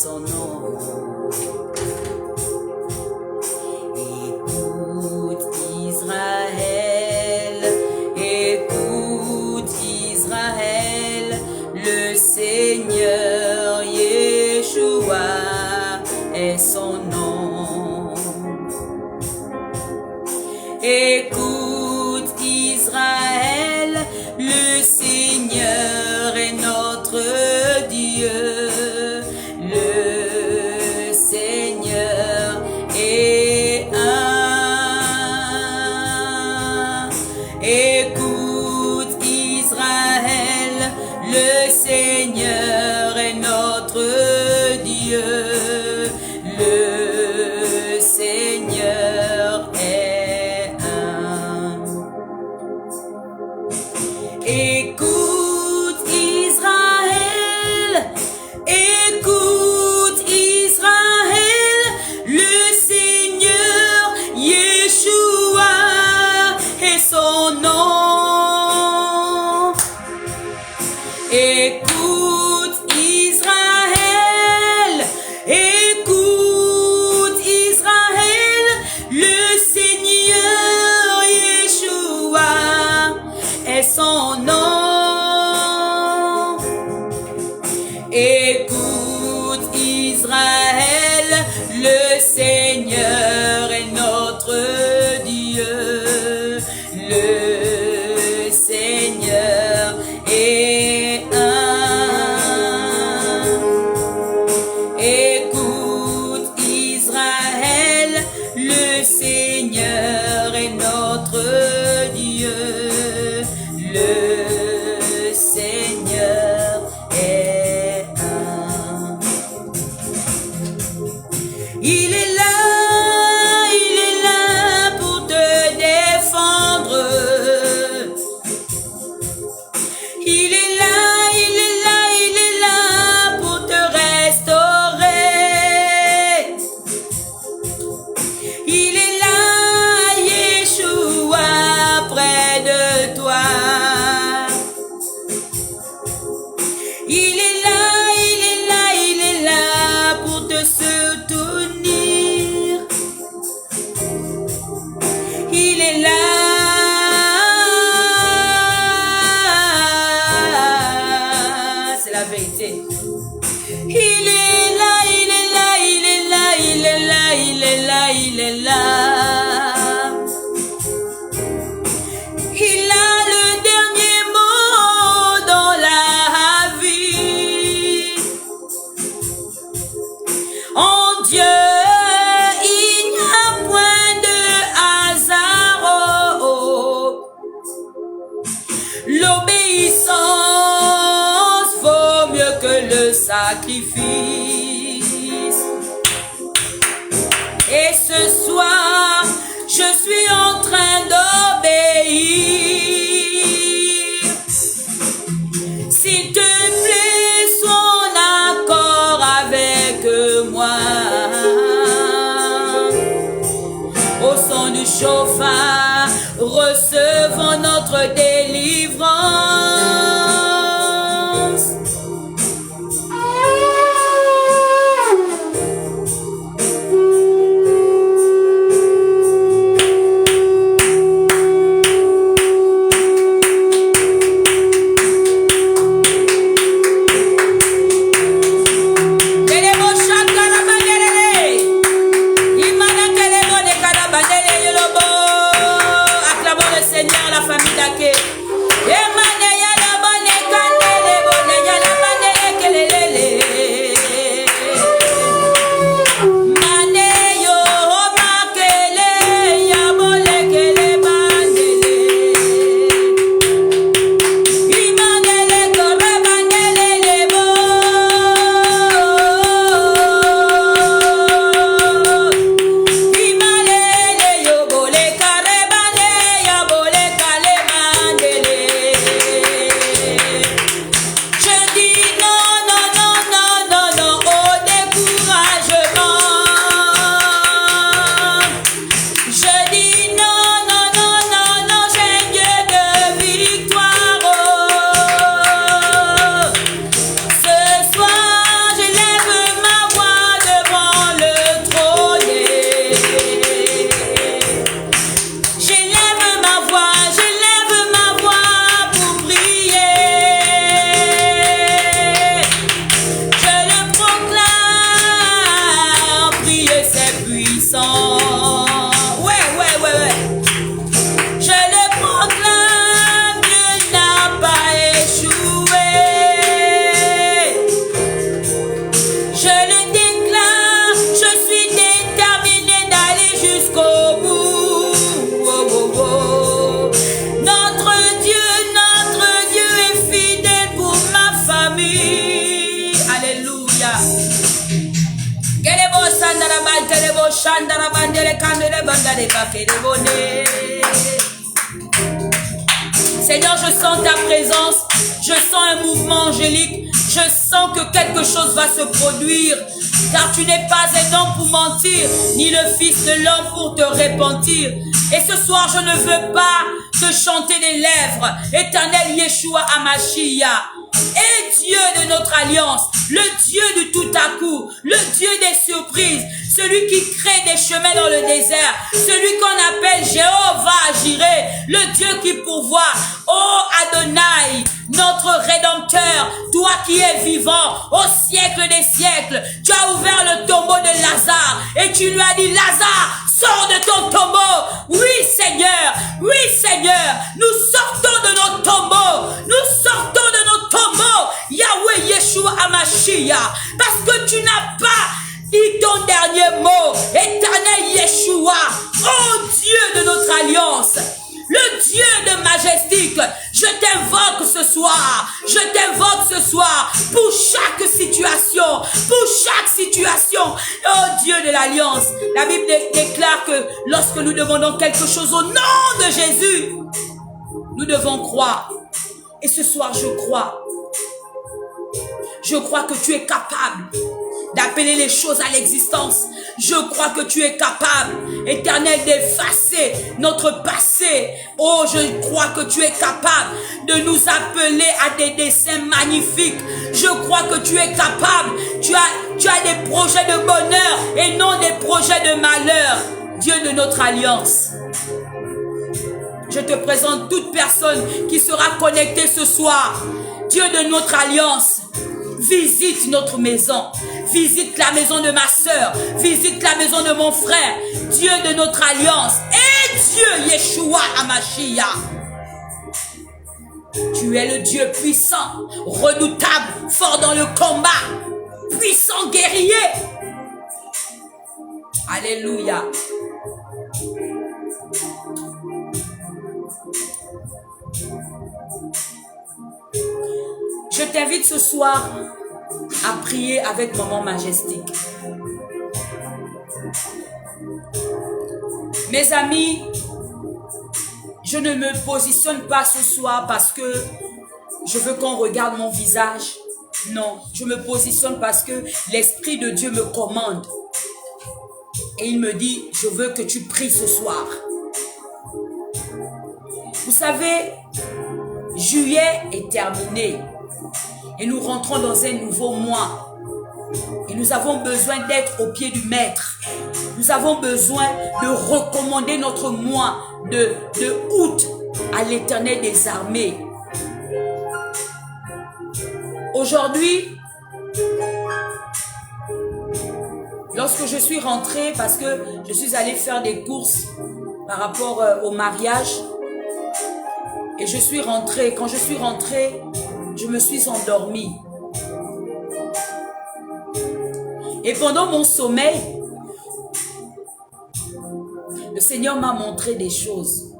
son nom. Écoute Israël, écoute Israël, le Seigneur Yeshua est son nom. Écoute Israël, le Seigneur est notre Dieu. Le Seigneur est un. Écoute Israël, le Seigneur est notre Dieu. Le Seigneur est un. Écoute Israël, écoute Israël, le Seigneur Yeshua est son nom. Écoute Israël, écoute Israël, le Seigneur Yeshua est son nom. Écoute Israël, le Seigneur est notre Dieu. Le Seigneur est un. Écoute Israël, le Seigneur est notre Dieu. Le Seigneur est un. Il est là pour te défendre. Il est là pour te restaurer. Il est là, Yeshua, près de toi. Il est là pour te soutenir. Il est là. C'est la vérité. Il est là, il est là, il est là, il est là, il est là, il est là. Il a le dernier mot dans la vie. En Dieu, il n'y a point de hasard. L'obéissance vaut mieux que le sacrifice. Et ce soir, je suis en train d'obéir. S'il te plaît, sois en accord avec moi. Au son du chauffard, recevons notre délivrance. Acclamons le Seigneur, la famille d'Aké. Seigneur, je sens ta présence, je sens un mouvement angélique, je sens que quelque chose va se produire, car tu n'es pas un homme pour mentir, ni le fils de l'homme pour te repentir. Et ce soir, je ne veux pas te chanter des lèvres, éternel Yeshua Hamashiach. Et Dieu de notre alliance, le Dieu du tout à coup, le Dieu des surprises, celui qui crée des chemins dans le désert, celui qu'on appelle Jéhovah Jireh, le Dieu qui pourvoit. Oh Adonai, notre Rédempteur, toi qui es vivant au siècle des siècles, tu as ouvert le tombeau de Lazare et tu lui as dit, Lazare, sors de ton tombeau. Oui Seigneur, nous sortons de nos tombeaux, nous sortons de nos tombeaux, Yahweh Yeshua Hamashiach, parce que tu n'as pas dit ton dernier mot, éternel Yeshua, oh Dieu de notre alliance, le Dieu de majestique, je t'invoque ce soir pour chaque situation, oh Dieu de l'alliance. La Bible déclare que lorsque nous demandons quelque chose au nom de Jésus, nous devons croire. Et ce soir, je crois que tu es capable d'appeler les choses à l'existence. Je crois que tu es capable, éternel, d'effacer notre passé. Oh, je crois que tu es capable de nous appeler à des desseins magnifiques. Je crois que tu es capable. Tu as des projets de bonheur et non des projets de malheur. Dieu de notre alliance. Je te présente toute personne qui sera connectée ce soir. Dieu de notre alliance. Visite notre maison, visite la maison de ma soeur, visite la maison de mon frère, Dieu de notre alliance, et Dieu Yeshua Hamashiach. Tu es le Dieu puissant, redoutable, fort dans le combat, puissant guerrier. Alléluia. Je t'invite ce soir à prier avec Maman Majestique. Mes amis, je ne me positionne pas ce soir parce que je veux qu'on regarde mon visage. Non, je me positionne parce que l'Esprit de Dieu me commande. Et il me dit, je veux que tu pries ce soir. Vous savez, juillet est terminé. Et nous rentrons dans un nouveau mois. Et nous avons besoin d'être au pied du Maître. Nous avons besoin de recommander notre mois de août à l'Éternel des armées. Aujourd'hui, lorsque je suis rentrée, parce que je suis allée faire des courses par rapport au mariage, et je suis rentrée, quand je suis rentrée, je me suis endormie. Et pendant mon sommeil, le Seigneur m'a montré des choses,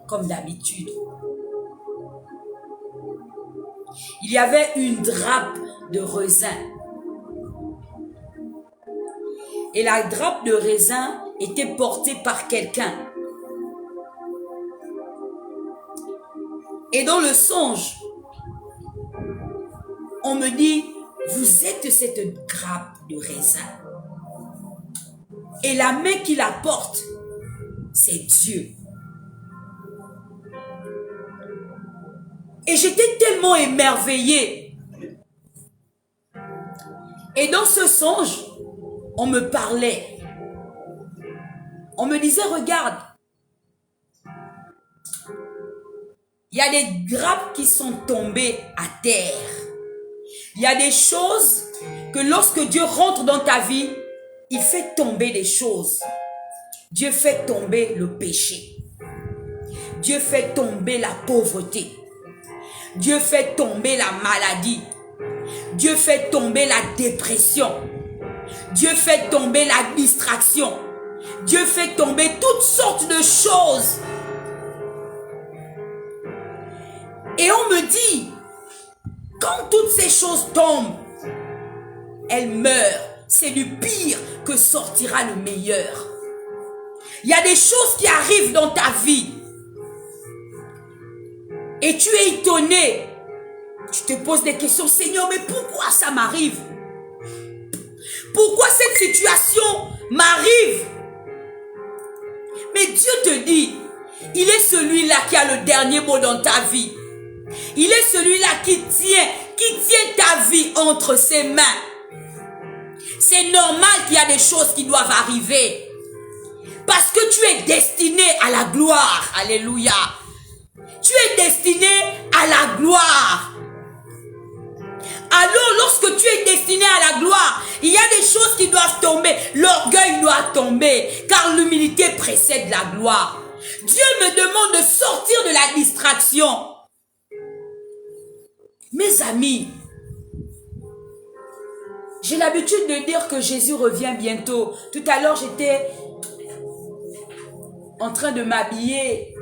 comme d'habitude. Il y avait une drape de raisin. Et la drape de raisin était portée par quelqu'un. Et dans le songe, on me dit, vous êtes cette grappe de raisin. Et la main qui la porte, c'est Dieu. Et j'étais tellement émerveillée. Et dans ce songe, on me parlait. On me disait, regarde, il y a des grappes qui sont tombées à terre. Il y a des choses que lorsque Dieu rentre dans ta vie, il fait tomber des choses. Dieu fait tomber le péché. Dieu fait tomber la pauvreté. Dieu fait tomber la maladie. Dieu fait tomber la dépression. Dieu fait tomber la distraction. Dieu fait tomber toutes sortes de choses. Et on me dit, quand toutes ces choses tombent, elles meurent c'est du pire que sortira le meilleur. Il y a des choses qui arrivent dans ta vie et tu es étonné. Tu te poses des questions, Seigneur, mais pourquoi ça m'arrive? Pourquoi cette situation m'arrive? Mais Dieu te dit, il est celui-là qui a le dernier mot dans ta vie. Il est celui-là qui tient ta vie entre ses mains. C'est normal qu'il y a des choses qui doivent arriver. Parce que tu es destiné à la gloire. Alléluia. Tu es destiné à la gloire. Alors, lorsque tu es destiné à la gloire, il y a des choses qui doivent tomber. L'orgueil doit tomber, car l'humilité précède la gloire. Dieu me demande de sortir de la distraction. Mes amis, j'ai l'habitude de dire que Jésus revient bientôt. Tout à l'heure, j'étais en train de m'habiller.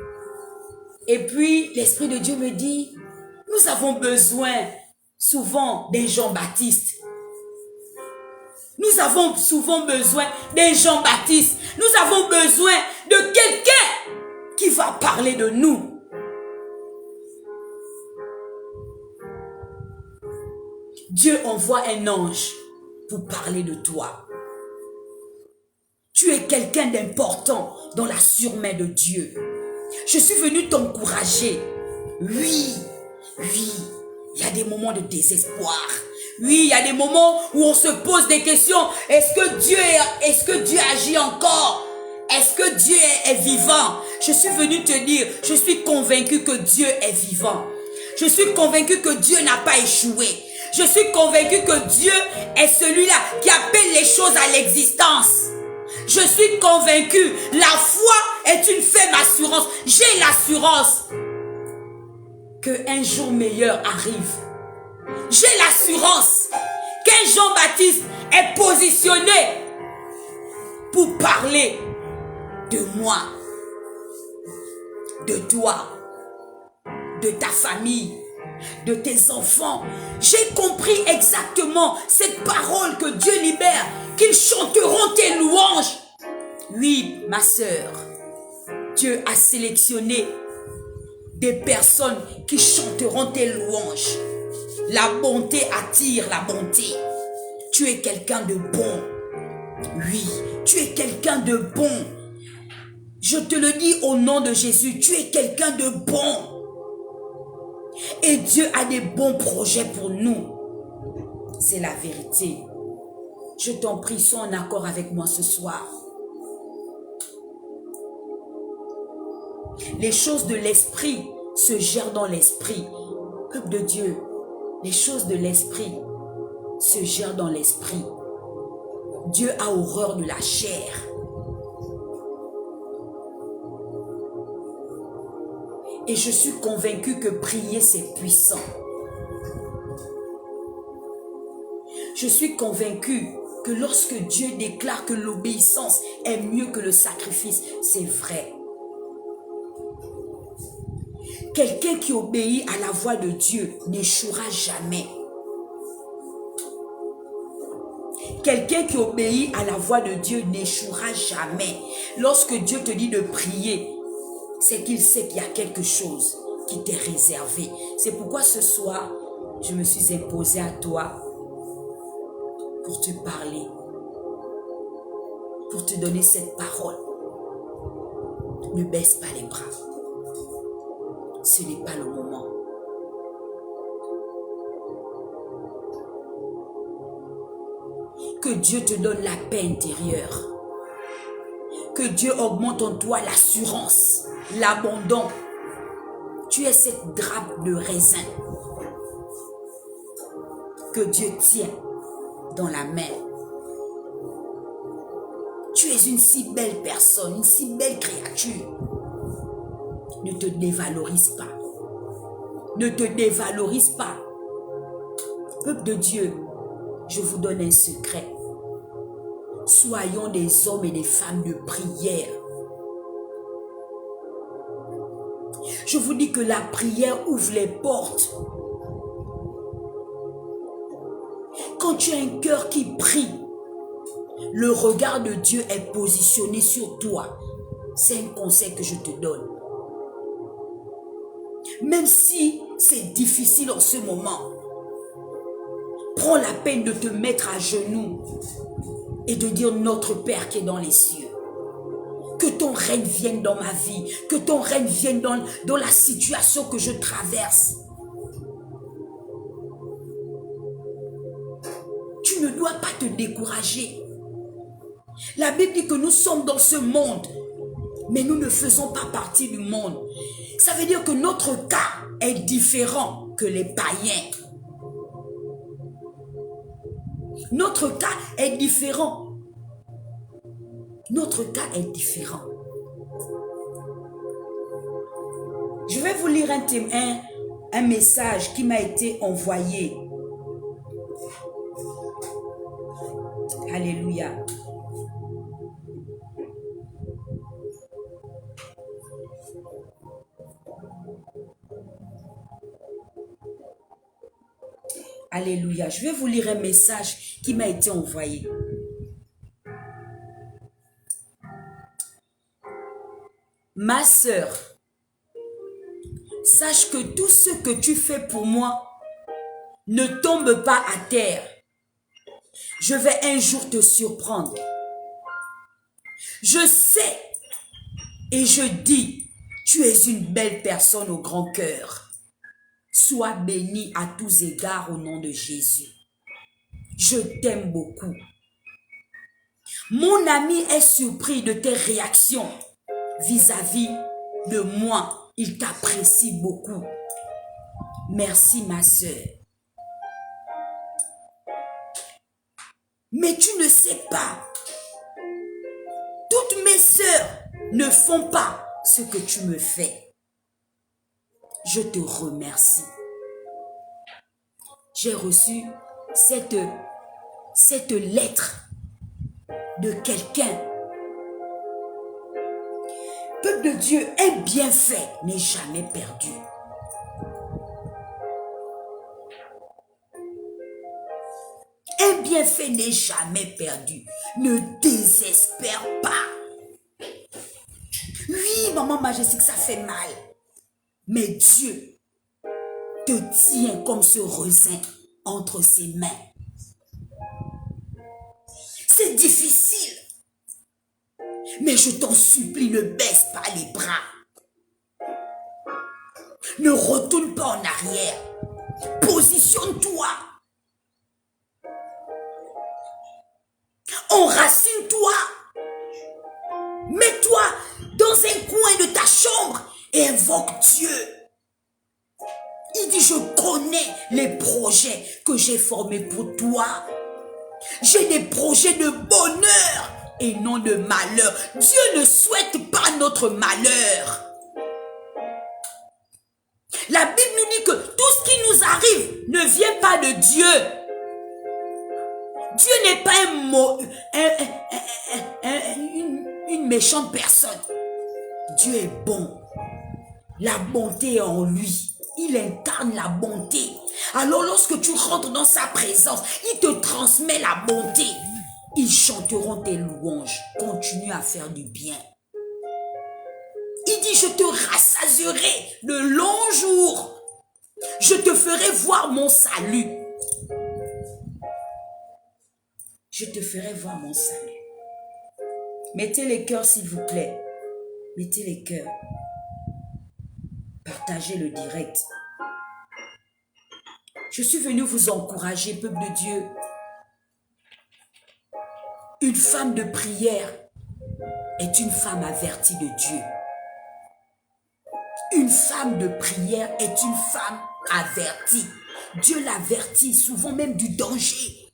Et puis, l'Esprit de Dieu me dit, nous avons besoin souvent des Jean-Baptiste. Nous avons souvent besoin des Jean-Baptiste. Nous avons besoin de quelqu'un qui va parler de nous. Dieu envoie un ange pour parler de toi. Tu es quelqu'un d'important dans la surmain de Dieu. Je suis venu t'encourager. Oui, il y a des moments de désespoir. Oui, il y a des moments où on se pose des questions. Est-ce que Dieu agit encore? Est-ce que Dieu est vivant? Je suis venu te dire, je suis convaincu que Dieu est vivant. Je suis convaincu que Dieu n'a pas échoué. Je suis convaincu que Dieu est celui-là qui appelle les choses à l'existence. Je suis convaincu, la foi est une ferme assurance. J'ai l'assurance qu'un jour meilleur arrive. J'ai l'assurance qu'un Jean-Baptiste est positionné pour parler de moi, de toi, de ta famille, de tes enfants. J'ai compris exactement cette parole que Dieu libère, qu'ils chanteront tes louanges. Oui, ma sœur, Dieu a sélectionné des personnes qui chanteront tes louanges. La bonté attire la bonté. Tu es quelqu'un de bon. Oui, tu es quelqu'un de bon. Je te le dis au nom de Jésus, tu es quelqu'un de bon. Et Dieu a des bons projets pour nous. C'est la vérité. Je t'en prie, sois en accord avec moi ce soir. Les choses de l'esprit se gèrent dans l'esprit. Peuple de Dieu, les choses de l'esprit se gèrent dans l'esprit. Dieu a horreur de la chair. Et je suis convaincu que prier, c'est puissant. Je suis convaincu que lorsque Dieu déclare que l'obéissance est mieux que le sacrifice, c'est vrai. Quelqu'un qui obéit à la voix de Dieu n'échouera jamais. Quelqu'un qui obéit à la voix de Dieu n'échouera jamais. Lorsque Dieu te dit de prier, c'est qu'il sait qu'il y a quelque chose qui t'est réservé. C'est pourquoi ce soir, je me suis imposée à toi pour te parler, pour te donner cette parole. Ne baisse pas les bras. Ce n'est pas le moment. Que Dieu te donne la paix intérieure. Que Dieu augmente en toi l'assurance, l'abandon. Tu es cette grappe de raisin que Dieu tient dans la main. Tu es une si belle personne, une si belle créature. Ne te dévalorise pas. Ne te dévalorise pas. Peuple de Dieu, je vous donne un secret. Soyons des hommes et des femmes de prière. Je vous dis que la prière ouvre les portes. Quand tu as un cœur qui prie, le regard de Dieu est positionné sur toi. C'est un conseil que je te donne. Même si c'est difficile en ce moment, prends la peine de te mettre à genoux et de dire notre Père qui est dans les cieux. Que ton règne vienne dans ma vie, que ton règne vienne dans la situation que je traverse. Tu ne dois pas te décourager. La Bible dit que nous sommes dans ce monde, mais nous ne faisons pas partie du monde. Ça veut dire que notre cas est différent que les païens. Notre cas est différent. Notre cas est différent. Je vais vous lire un message qui m'a été envoyé. Alléluia. Alléluia. Je vais vous lire un message qui m'a été envoyé. Ma sœur, sache que tout ce que tu fais pour moi ne tombe pas à terre. Je vais un jour te surprendre. Je sais et je dis, tu es une belle personne au grand cœur. Sois bénie à tous égards au nom de Jésus. Je t'aime beaucoup. Mon ami est surpris de tes réactions vis-à-vis de moi. Il t'apprécie beaucoup. Merci ma sœur. Mais tu ne sais pas. Toutes mes sœurs ne font pas ce que tu me fais. Je te remercie. J'ai reçu cette lettre de quelqu'un. Peuple de Dieu, un bienfait n'est jamais perdu. Un bienfait n'est jamais perdu. Ne désespère pas. Oui, maman Majestique, ça fait mal. Mais Dieu te tient comme ce raisin entre ses mains. C'est difficile. Mais je t'en supplie, ne baisse pas les bras. Ne retourne pas en arrière. Positionne-toi. Enracine-toi. Mets-toi dans un coin de ta chambre et invoque Dieu. Il dit, je connais les projets que j'ai formés pour toi. J'ai des projets de bonheur et non de malheur. Dieu ne souhaite pas notre malheur. La Bible nous dit que tout ce qui nous arrive ne vient pas de Dieu. Dieu n'est pas une méchante personne. Dieu est bon. La bonté est en lui. Il incarne la bonté. Alors lorsque tu rentres dans sa présence, il te transmet la bonté. Ils chanteront tes louanges. Continue à faire du bien. Il dit, je te rassasierai de longs jours. Je te ferai voir mon salut. Je te ferai voir mon salut. Mettez les cœurs s'il vous plaît. Mettez les cœurs. Partagez le direct. Je suis venu vous encourager, peuple de Dieu. Une femme de prière est une femme avertie de Dieu. Une femme de prière est une femme avertie. Dieu l'avertit souvent même du danger.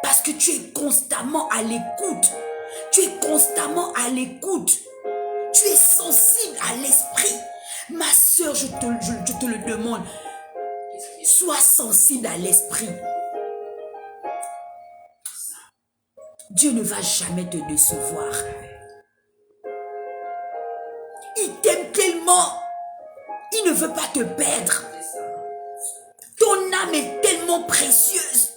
Parce que tu es constamment à l'écoute. Tu es constamment à l'écoute. Tu es sensible à l'esprit. Ma soeur, je te le demande. Sois sensible à l'esprit. Dieu ne va jamais te décevoir. Il t'aime tellement. Il ne veut pas te perdre. Ton âme est tellement précieuse.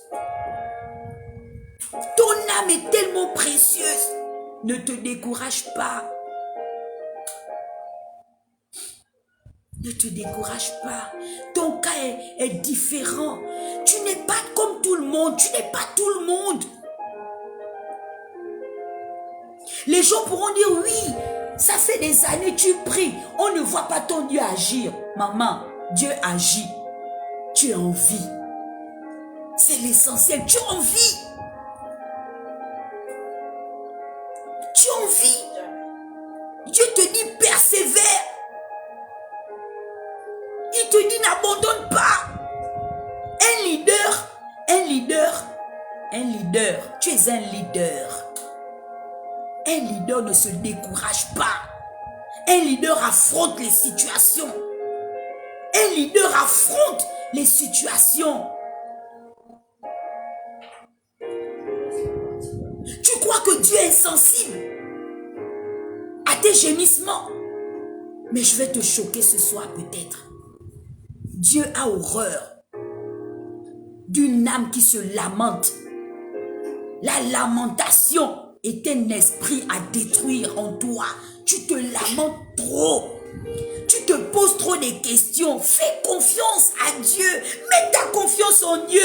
Ton âme est tellement précieuse. Ne te décourage pas. Ne te décourage pas. Ton cas est différent. Tu n'es pas comme tout le monde. Tu n'es pas tout le monde. Les gens pourront dire oui, ça fait des années tu pries. On ne voit pas ton Dieu agir. Maman, Dieu agit. Tu es en vie. C'est l'essentiel. Tu es en vie. Tu es en vie. Dieu te dit persévère. Il te dit n'abandonne pas. Un leader, tu es un leader. Un leader ne se décourage pas. Un leader affronte les situations. Un leader affronte les situations. Tu crois que Dieu est insensible à tes gémissements? Mais je vais te choquer ce soir peut-être. Dieu a horreur d'une âme qui se lamente. La lamentation est un esprit à détruire en toi. Tu te lamentes trop. Tu te poses trop de questions. Fais confiance à Dieu. Mets ta confiance en Dieu.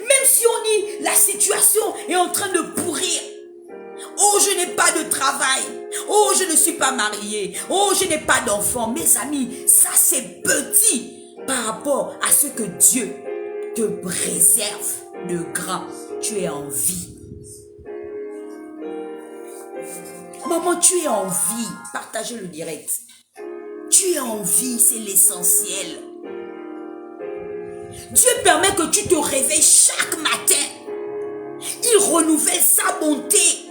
Même si on dit la situation est en train de pourrir. Oh, je n'ai pas de travail. Oh, je ne suis pas mariée. Oh, je n'ai pas d'enfant. Mes amis, ça c'est petit par rapport à ce que Dieu te préserve de grand. Tu es en vie. Maman, tu es en vie. Partagez le direct. Tu es en vie, c'est l'essentiel. Dieu permet que tu te réveilles chaque matin. Il renouvelle sa bonté.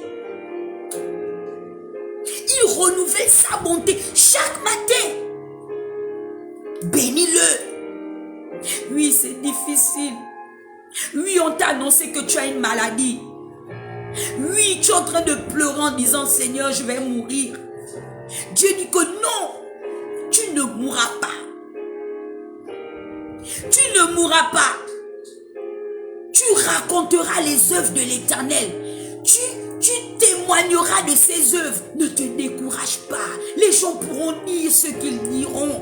Il renouvelle sa bonté chaque matin. Bénis-le. Oui, c'est difficile. Oui, on t'a annoncé que tu as une maladie. Oui, tu es en train de pleurer en disant, Seigneur, je vais mourir. Dieu dit que non, tu ne mourras pas. Tu ne mourras pas. Tu raconteras les œuvres de l'Éternel. Tu témoigneras de ses œuvres. Ne te décourage pas. Les gens pourront dire ce qu'ils diront.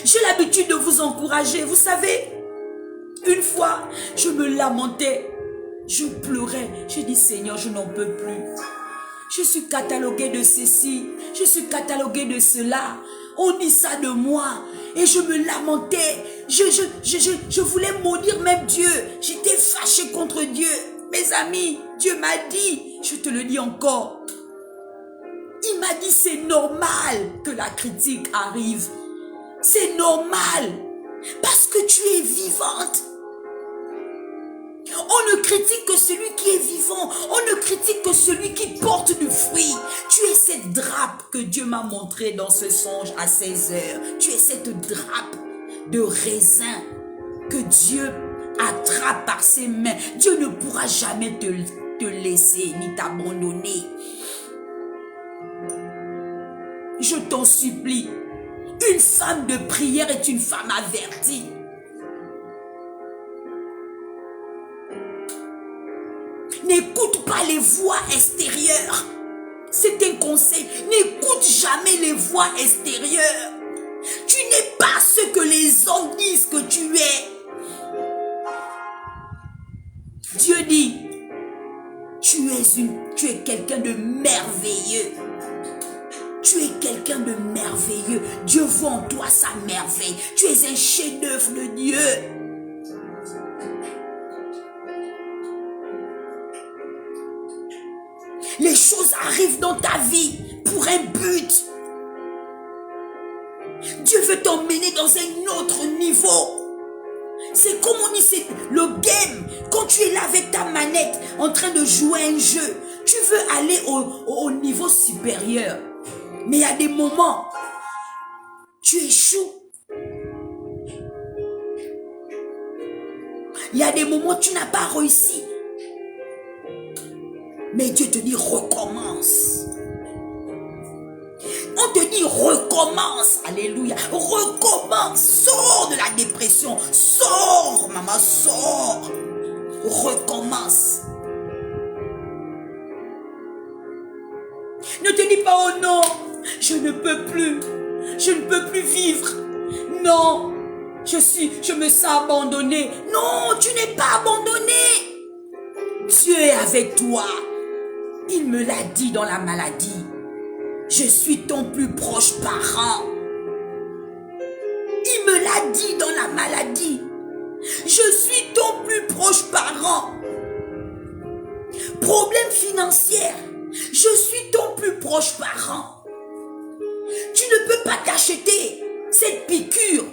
J'ai l'habitude de vous encourager. Vous savez, une fois, je me lamentais. Je pleurais. Je dis, Seigneur, je n'en peux plus. Je suis cataloguée de ceci. Je suis cataloguée de cela. On dit ça de moi. Et je me lamentais. Je voulais maudire même Dieu. J'étais fâchée contre Dieu. Mes amis, Dieu m'a dit, je te le dis encore. Il m'a dit, c'est normal que la critique arrive. C'est normal. Parce que tu es vivante. On ne critique que celui qui est vivant. On ne critique que celui qui porte du fruit. Tu es cette drape que Dieu m'a montrée dans ce songe à 16 heures. Tu es cette drape de raisin que Dieu attrape par ses mains. Dieu ne pourra jamais te laisser ni t'abandonner. Je t'en supplie. Une femme de prière est une femme avertie. N'écoute pas les voix extérieures. C'est un conseil. N'écoute jamais les voix extérieures. Tu n'es pas ce que les hommes disent que tu es. Dieu dit, tu es quelqu'un de merveilleux. Tu es quelqu'un de merveilleux. Dieu voit en toi sa merveille. Tu es un chef-d'œuvre de Dieu. Les choses arrivent dans ta vie pour un but. Dieu veut t'emmener dans un autre niveau. C'est comme on dit, c'est le game. Quand tu es là avec ta manette en train de jouer un jeu, tu veux aller au niveau supérieur. Mais il y a des moments, tu échoues. Il y a des moments, tu n'as pas réussi. Mais Dieu te dit, recommence. On On te dit recommence. Alléluia. Recommence. Sors de la dépression. Sors, maman, sors. Recommence. Ne te dis pas, oh non, je ne peux plus. Je ne peux plus vivre. Non, je me sens abandonné. Non, tu n'es pas abandonné. Dieu est avec toi. Il me l'a dit dans la maladie. Je suis ton plus proche parent. Il me l'a dit dans la maladie. Je suis ton plus proche parent. Problème financier. Je suis ton plus proche parent. Tu ne peux pas t'acheter cette piqûre.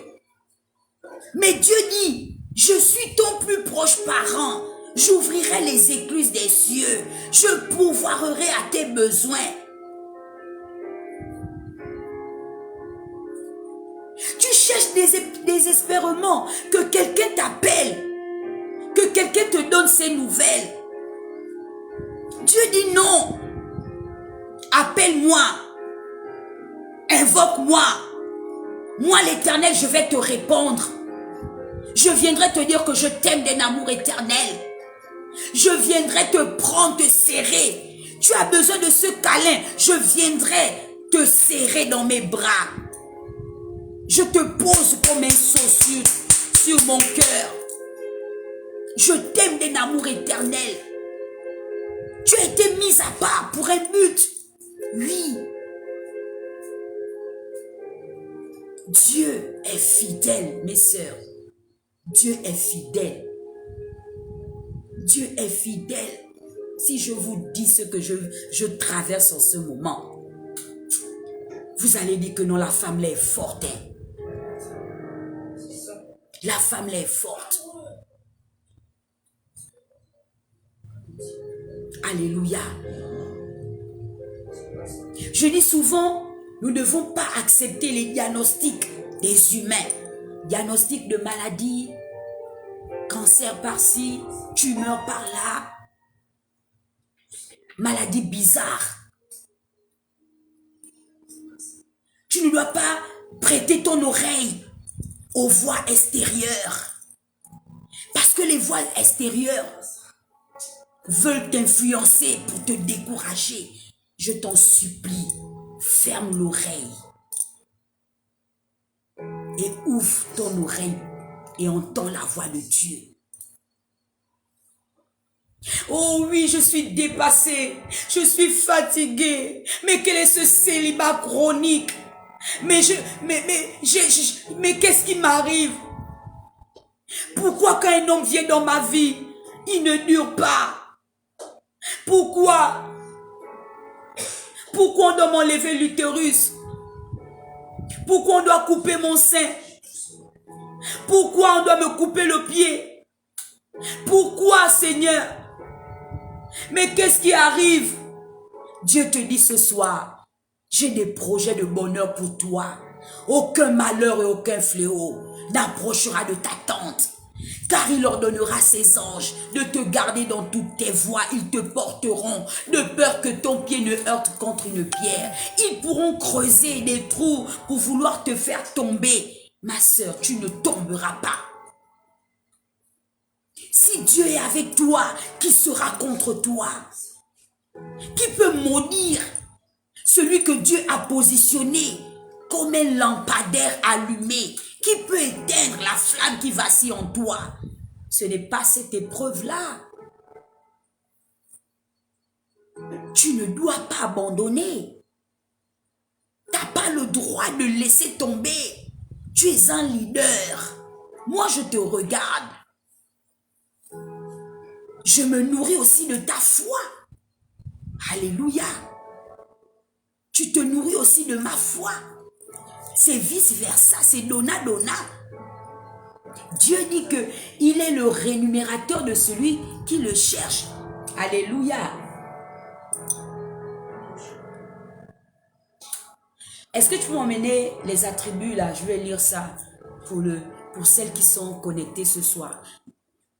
Mais Dieu dit, je suis ton plus proche parent. J'ouvrirai les écluses des cieux. Je pourvoirai à tes besoins. Tu cherches désespérément que quelqu'un t'appelle, que quelqu'un te donne ses nouvelles. Dieu dit non. Appelle-moi. Invoque-moi. Moi, l'Éternel, je vais te répondre. Je viendrai te dire que je t'aime d'un amour éternel. Je viendrai te prendre, te serrer. Tu as besoin de ce câlin. Je viendrai te serrer dans mes bras. Je te pose comme un seau sur mon cœur. Je t'aime d'un amour éternel. Tu as été mis à part pour un but. Oui. Dieu est fidèle, mes sœurs. Dieu est fidèle. Dieu est fidèle. Si je vous dis ce que je traverse en ce moment, vous allez dire que non, la femme là est forte. Hein? La femme là est forte. Alléluia. Je dis souvent, nous ne devons pas accepter les diagnostics des humains. Diagnostic de maladie, cancer par-ci, tumeur par-là, maladie bizarre. Tu ne dois pas prêter ton oreille aux voix extérieures. Parce que les voix extérieures veulent t'influencer pour te décourager. Je t'en supplie, ferme l'oreille. Et ouvre ton oreille et entends la voix de Dieu. Oh oui, je suis dépassée, je suis fatiguée. Mais quel est ce célibat chronique? Mais qu'est-ce qui m'arrive? Pourquoi quand un homme vient dans ma vie, il ne dure pas? Pourquoi? Pourquoi on doit m'enlever l'utérus? Pourquoi on doit couper mon sein? Pourquoi on doit me couper le pied? Pourquoi, Seigneur? Mais qu'est-ce qui arrive? Dieu te dit ce soir, j'ai des projets de bonheur pour toi. Aucun malheur et aucun fléau n'approchera de ta tente. Car il ordonnera ses anges de te garder dans toutes tes voies. Ils te porteront de peur que ton pied ne heurte contre une pierre. Ils pourront creuser des trous pour vouloir te faire tomber. Ma sœur, tu ne tomberas pas. Si Dieu est avec toi, qui sera contre toi? Qui peut maudire celui que Dieu a positionné comme un lampadaire allumé? Qui peut éteindre la flamme qui vacille en toi? Ce n'est pas cette épreuve-là. Tu ne dois pas abandonner. Tu n'as pas le droit de laisser tomber. Tu es un leader. Moi, je te regarde. Je me nourris aussi de ta foi. Alléluia. Tu te nourris aussi de ma foi. C'est vice-versa, c'est donna-donna. Dieu dit qu'il est le rémunérateur de celui qui le cherche. Alléluia. Est-ce que tu peux m'emmener les attributs là? Je vais lire ça pour celles qui sont connectées ce soir.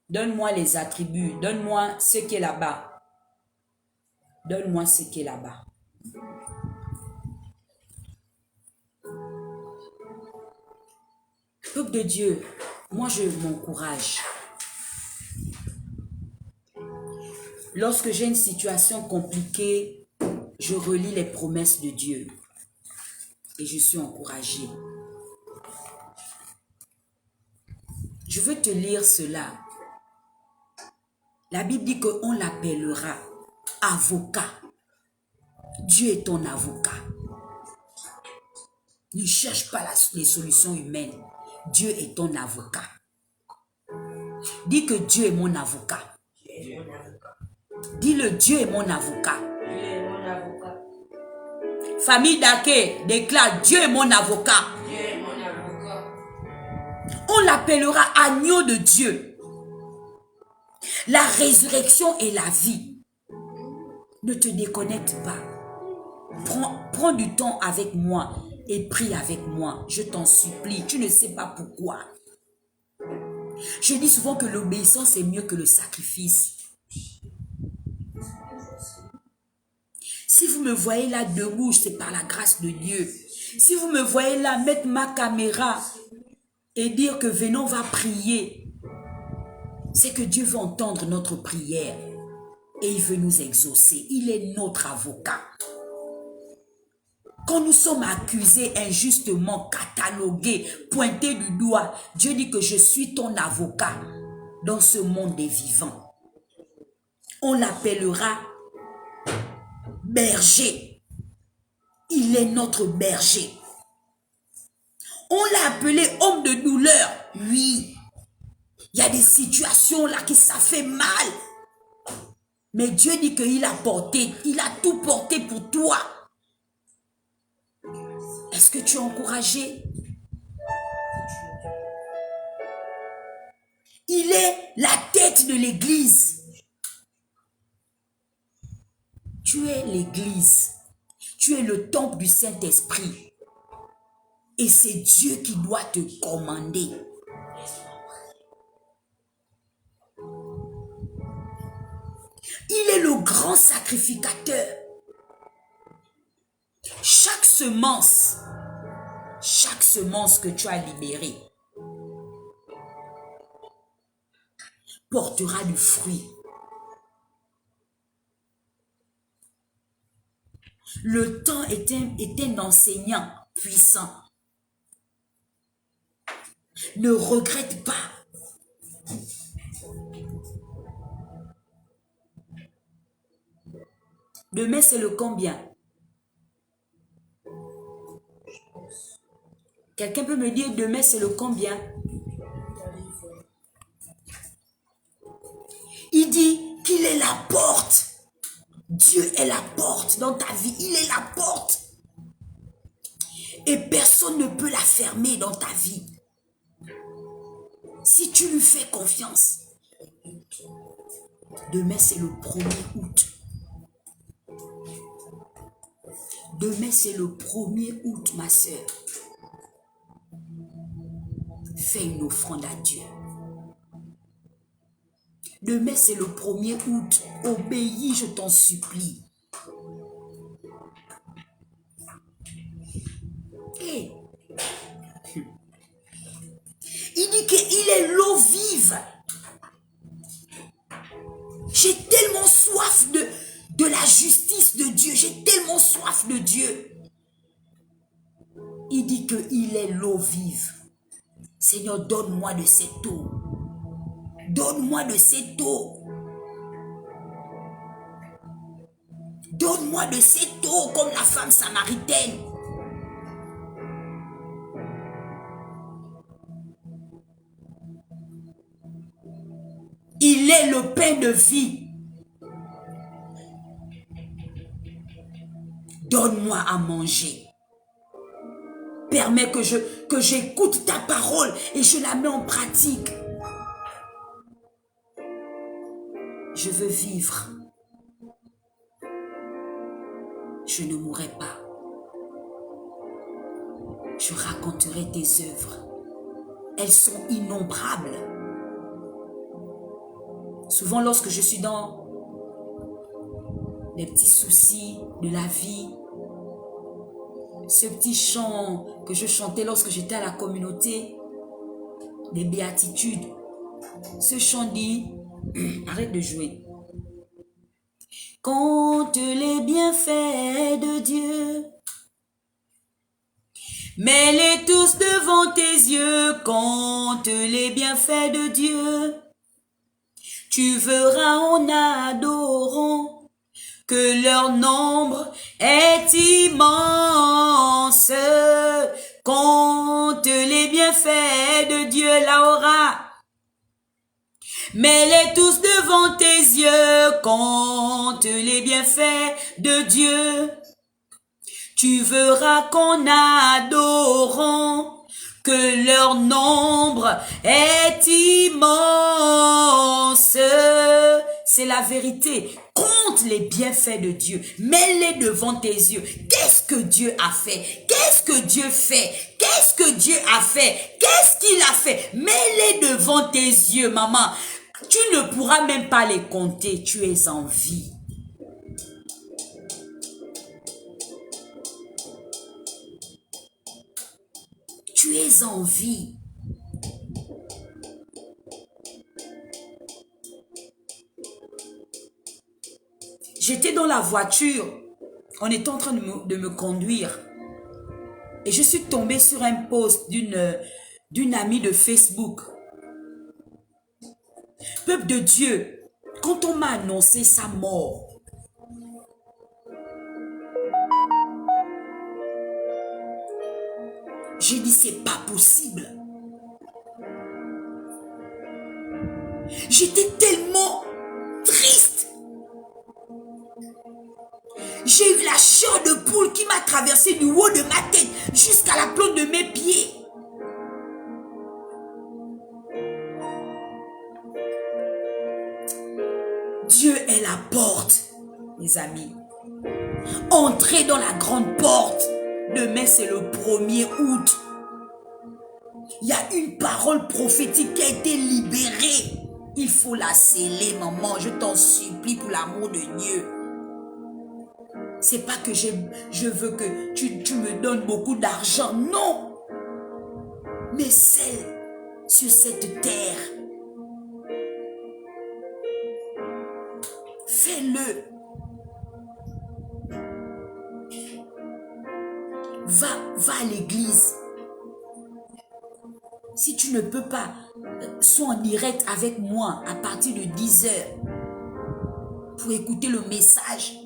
Donne-moi les attributs. Donne-moi ce qui est là-bas. Donne-moi ce qui est là-bas. Peuple de Dieu, moi je m'encourage. Lorsque j'ai une situation compliquée, je relis les promesses de Dieu et je suis encouragée. Je veux te lire cela. La Bible dit qu'on l'appellera avocat. Dieu est ton avocat. Ne cherche pas les solutions humaines. Dieu est ton avocat. Dis que Dieu est mon avocat. Dis-le, Dieu est mon avocat. Famille Daké déclare, Dieu est mon avocat. On l'appellera agneau de Dieu. La résurrection et la vie. Ne te déconnecte pas. Prends du temps avec moi et prie avec moi. Je t'en supplie. Tu ne sais pas pourquoi. Je dis souvent que l'obéissance est mieux que le sacrifice. Si vous me voyez là debout, c'est par la grâce de Dieu. Si vous me voyez là mettre ma caméra et dire que venons, on va prier, c'est que Dieu veut entendre notre prière et il veut nous exaucer. Il est notre avocat. Quand nous sommes accusés injustement, catalogués, pointés du doigt, Dieu dit que je suis ton avocat dans ce monde des vivants. On l'appellera berger. Il est notre berger. On l'a appelé homme de douleur. Oui, il y a des situations là qui ça fait mal. Mais Dieu dit qu'il a porté, il a tout porté pour toi. Est-ce que tu es encouragé? Il est la tête de l'église. Tu es l'église. Tu es le temple du Saint-Esprit. Et c'est Dieu qui doit te commander. Il est le grand sacrificateur. Chaque semence que tu as libérée portera du fruit. Le temps est un enseignant puissant. Ne regrette pas. Demain, c'est le combien? Quelqu'un peut me dire demain, c'est le combien? Il dit qu'il est la porte. Dieu est la porte dans ta vie. Il est la porte. Et personne ne peut la fermer dans ta vie. Si tu lui fais confiance. Demain, c'est le 1er août. Demain, c'est le 1er août, ma soeur. Fais une offrande à Dieu. Demain, c'est le 1er août. Obéis, je t'en supplie. Hey. Il dit qu'il est l'eau vive. J'ai tellement soif de la justice de Dieu. J'ai tellement soif de Dieu. Il dit qu'il est l'eau vive. Seigneur, donne-moi de cette eau. Donne-moi de cette eau. Donne-moi de cette eau comme la femme samaritaine. Il est le pain de vie. Donne-moi à manger. Permets que j'écoute ta parole et je la mets en pratique. Je veux vivre. Je ne mourrai pas. Je raconterai tes œuvres. Elles sont innombrables. Souvent, lorsque je suis dans les petits soucis de la vie, ce petit chant que je chantais lorsque j'étais à la communauté, des béatitudes. Ce chant dit, arrête de jouer. Compte les bienfaits de Dieu. Mets-les tous devant tes yeux. Compte les bienfaits de Dieu. Tu verras en adorant que leur nombre est immense. Compte les bienfaits de Dieu, Laura. Mets-les tous devant tes yeux, compte les bienfaits de Dieu. Tu verras qu'en adorant, que leur nombre est immense. C'est la vérité. Compte les bienfaits de Dieu. Mets-les devant tes yeux. Qu'est-ce que Dieu a fait? Qu'est-ce que Dieu fait? Qu'est-ce que Dieu a fait? Qu'est-ce qu'il a fait? Mets-les devant tes yeux, maman. Tu ne pourras même pas les compter. Tu es en vie. Tu es en vie. J'étais dans la voiture. On était en train de me conduire. Et je suis tombée sur un post d'une amie de Facebook. Peuple de Dieu, quand on m'a annoncé sa mort, j'ai dit c'est pas possible. J'étais tellement triste. J'ai eu la chair de poule qui m'a traversé du haut de ma tête jusqu'à la plante de mes pieds. Dieu est la porte, mes amis. Entrez dans la grande porte. Demain, c'est le 1er août. Il y a une parole prophétique qui a été libérée. Il faut la sceller, maman. Je t'en supplie pour l'amour de Dieu. C'est pas que je veux que tu me donnes beaucoup d'argent. Non. Mais scelle sur cette terre. Fais-le. Va à l'église. Si tu ne peux pas, sois en direct avec moi à partir de 10 heures pour écouter le message.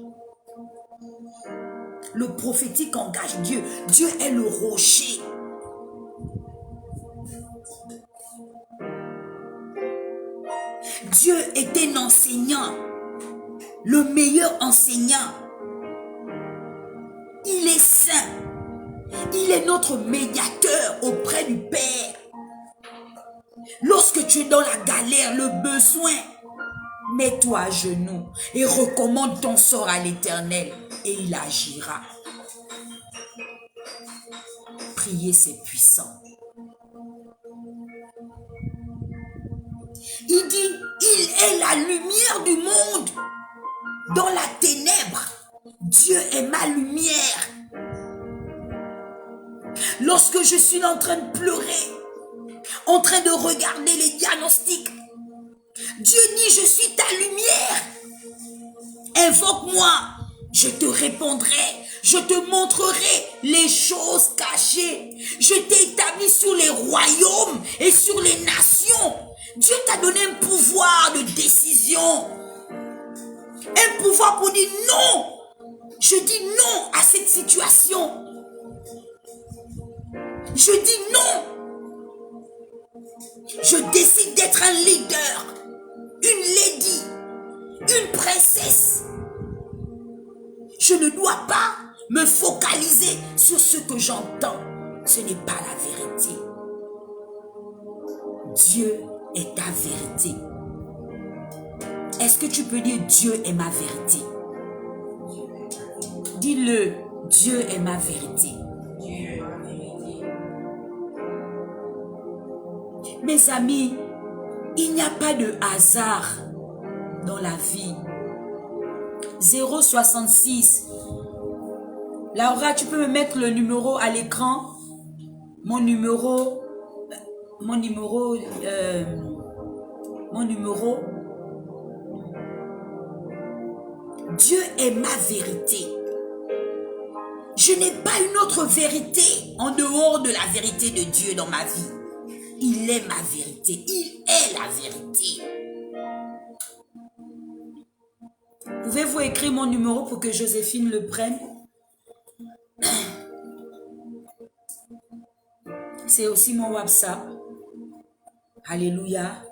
Le prophétique engage Dieu. Dieu est le rocher. Dieu est un enseignant. Le meilleur enseignant. Il est saint. Il est notre médiateur auprès du Père. Lorsque tu es dans la galère, le besoin, mets-toi à genoux et recommande ton sort à l'Éternel et il agira. Prier, c'est puissant. Il dit, il est la lumière du monde. Dans la ténèbre, Dieu est ma lumière. Lorsque je suis en train de pleurer, en train de regarder les diagnostics, Dieu dit, je suis ta lumière. Invoque-moi, je te répondrai, je te montrerai les choses cachées. Je t'ai établi sur les royaumes et sur les nations. Dieu t'a donné un pouvoir de décision. Un pouvoir pour dire non. Je dis non à cette situation. Je dis non. Je décide d'être un leader, une lady, une princesse. Je ne dois pas me focaliser sur ce que j'entends. Ce n'est pas la vérité. Dieu est ta vérité. Est-ce que tu peux dire Dieu est ma vérité? Dis-le, Dieu est ma vérité. Mes amis, il n'y a pas de hasard dans la vie. 066. Laura, tu peux me mettre le numéro à l'écran? Mon numéro mon numéro, Dieu est ma vérité. Je n'ai pas une autre vérité en dehors de la vérité de Dieu dans ma vie. Il est ma vérité. Il est la vérité. Pouvez-vous écrire mon numéro pour que Joséphine le prenne? C'est aussi mon WhatsApp. Alléluia.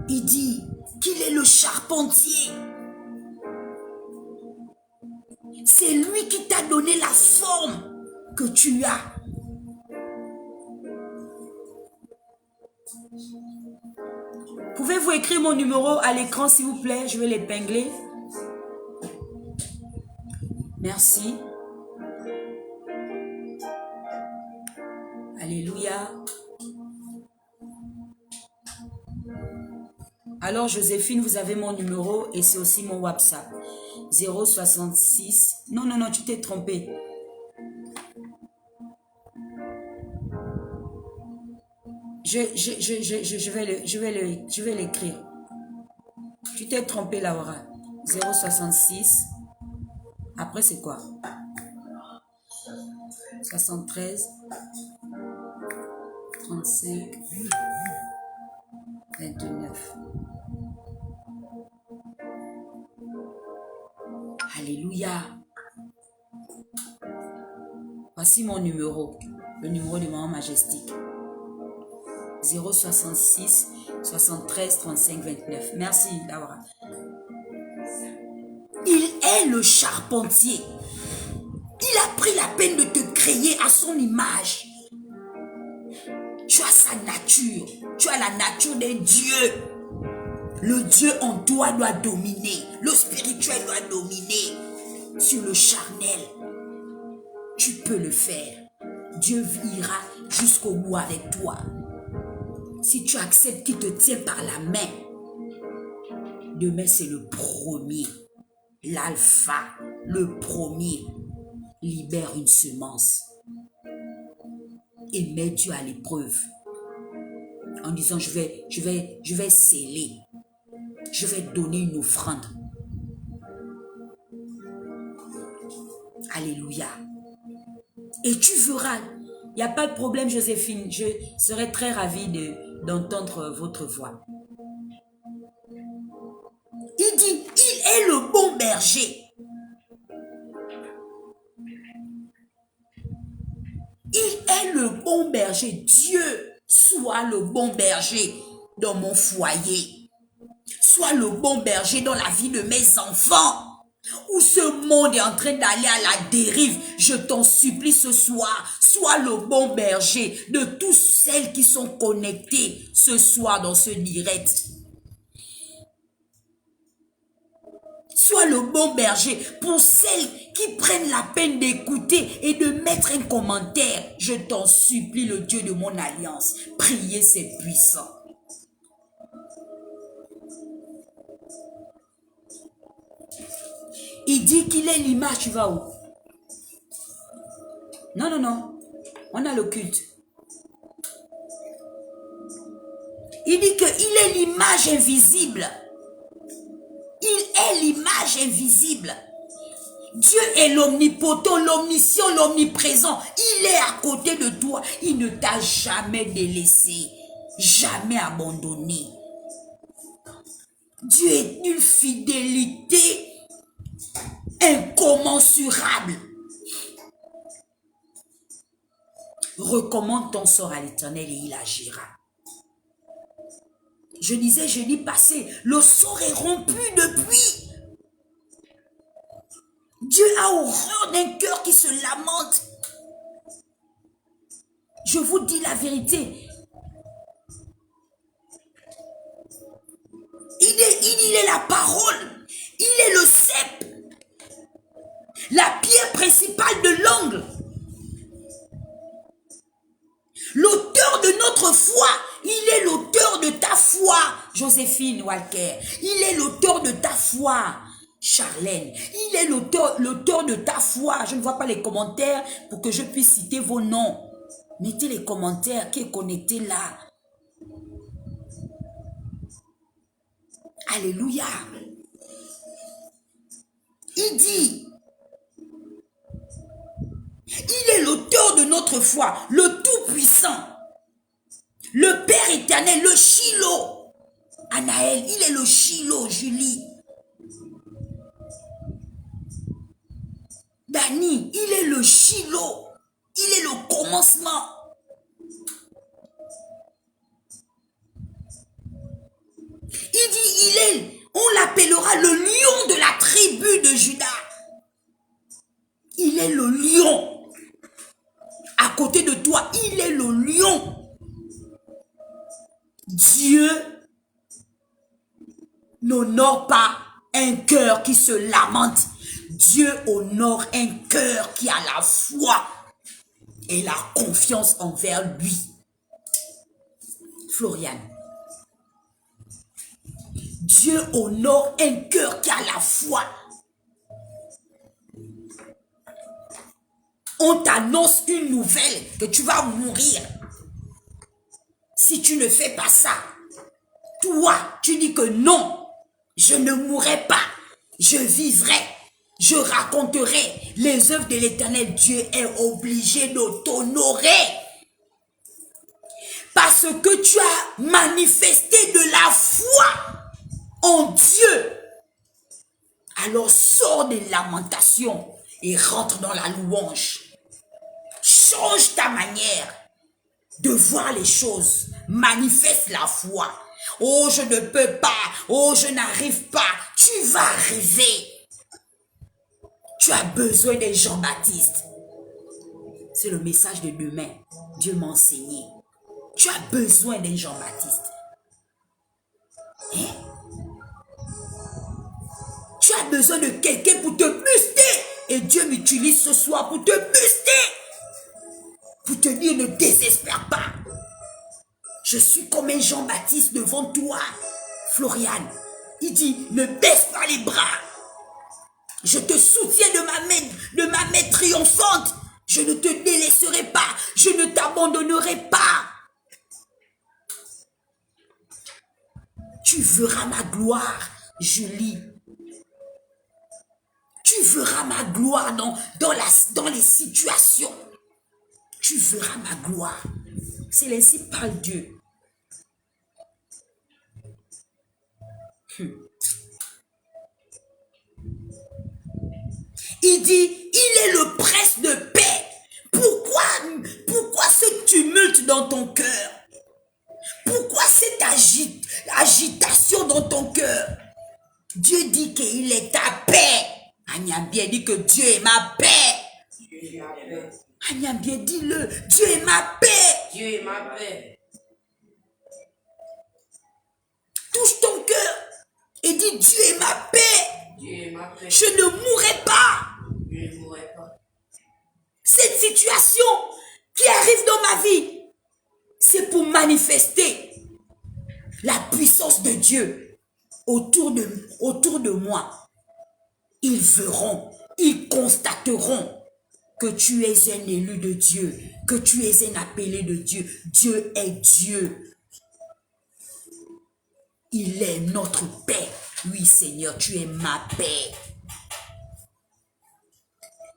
Il dit qu'il est le charpentier. C'est lui qui t'a donné la forme que tu as. Pouvez-vous écrire mon numéro à l'écran, s'il vous plaît? Je vais l'épingler. Merci. Alléluia. Alors, Joséphine, vous avez mon numéro et c'est aussi mon WhatsApp. 066. Non, non, non, tu t'es trompé. Je vais l'écrire. Tu t'es trompé, Laura. 066. Après, c'est quoi? 73. 35. 29. Alléluia. Voici mon numéro. Le numéro de Maman Majestique. 066 73 35 29. Merci, Laura. Il est le charpentier. Il a pris la peine de te créer à son image. Tu as sa nature. Tu as la nature d'un Dieu. Le Dieu en toi doit dominer. Le spirituel doit dominer sur le charnel. Tu peux le faire. Dieu ira jusqu'au bout avec toi. Si tu acceptes qu'il te tient par la main, demain c'est le premier. L'alpha, le premier, libère une semence et met Dieu à l'épreuve en disant je vais sceller, je vais donner une offrande. Alléluia. Et tu verras, il n'y a pas de problème, Joséphine, je serai très ravie d'entendre votre voix. Il dit, il est le bon berger. Il est le bon berger. Dieu soit le bon berger dans mon foyer. Sois le bon berger dans la vie de mes enfants. Où ce monde est en train d'aller à la dérive, je t'en supplie ce soir, sois le bon berger de toutes celles qui sont connectées ce soir dans ce direct. Sois le bon berger pour celles qui prennent la peine d'écouter et de mettre un commentaire. Je t'en supplie, le Dieu de mon alliance. Prier, c'est puissant. Il dit qu'il est l'image. Tu vas où? Non, non, non. On a le culte. Il dit qu'il est l'image invisible. Il est l'image invisible. Dieu est l'omnipotent, l'omniscient, l'omniprésent. Il est à côté de toi. Il ne t'a jamais délaissé, jamais abandonné. Dieu est d'une fidélité incommensurable. Recommande ton sort à l'Éternel et il agira. Je disais jeudi passé, le sort est rompu depuis. Dieu a horreur d'un cœur qui se lamente. Je vous dis la vérité. Il est la parole. Il est le cep. La pierre principale de l'angle. L'auteur de notre foi. Il est l'auteur de ta foi, Joséphine Walker. Il est l'auteur de ta foi, Charlène. Il est l'auteur de ta foi. Je ne vois pas les commentaires pour que je puisse citer vos noms. Mettez les commentaires qui est connecté là. Alléluia. Il dit, il est l'auteur de notre foi, le Tout-Puissant, le Père éternel, le Shiloh. Anaël, il est le Shiloh, Julie. Dani, il est le Shiloh. Il est le commencement. Il dit, on l'appellera le lion de la tribu de Juda. Il est le lion. À côté de toi, il est le lion. Dieu n'honore pas un cœur qui se lamente. Dieu honore un cœur qui a la foi et la confiance envers lui. Floriane. Dieu honore un cœur qui a la foi. On t'annonce une nouvelle que tu vas mourir. Si tu ne fais pas ça, toi, tu dis que non, je ne mourrai pas, je vivrai, je raconterai les œuvres de l'Éternel. Dieu est obligé de t'honorer. Parce que tu as manifesté de la foi en Dieu. Alors sors des lamentations et rentre dans la louange. Change ta manière de voir les choses. Manifeste la foi. Oh, je ne peux pas. Oh, je n'arrive pas. Tu vas arriver. Tu as besoin d'un Jean-Baptiste. C'est le message de demain. Dieu m'a enseigné. Tu as besoin d'un Jean-Baptiste. Hein? Tu as besoin de quelqu'un pour te booster. Et Dieu m'utilise ce soir pour te booster. Pour te dire, ne désespère pas. Je suis comme un Jean-Baptiste devant toi, Floriane. Il dit, ne baisse pas les bras. Je te soutiens de ma main triomphante. Je ne te délaisserai pas. Je ne t'abandonnerai pas. Tu verras ma gloire, Julie. Tu verras ma gloire dans les situations. Tu verras ma gloire. C'est ainsi parle Dieu. Il dit, il est le prince de paix. Pourquoi ce tumulte dans ton cœur? Pourquoi cette agitation dans ton cœur? Dieu dit qu'il est ta paix. Agnambien dit que Dieu est ma paix. Agnambien, dis-le. Dieu est ma paix. Dieu est ma paix. Touche ton cœur et dis, Dieu est ma paix. Dieu est ma paix. Je ne mourrai pas. Je ne mourrai pas. Cette situation qui arrive dans ma vie, c'est pour manifester la puissance de Dieu autour de moi. Ils verront, ils constateront que tu es un élu de Dieu, que tu es un appelé de Dieu. Dieu est Dieu. Il est notre paix. Oui, Seigneur, tu es ma paix.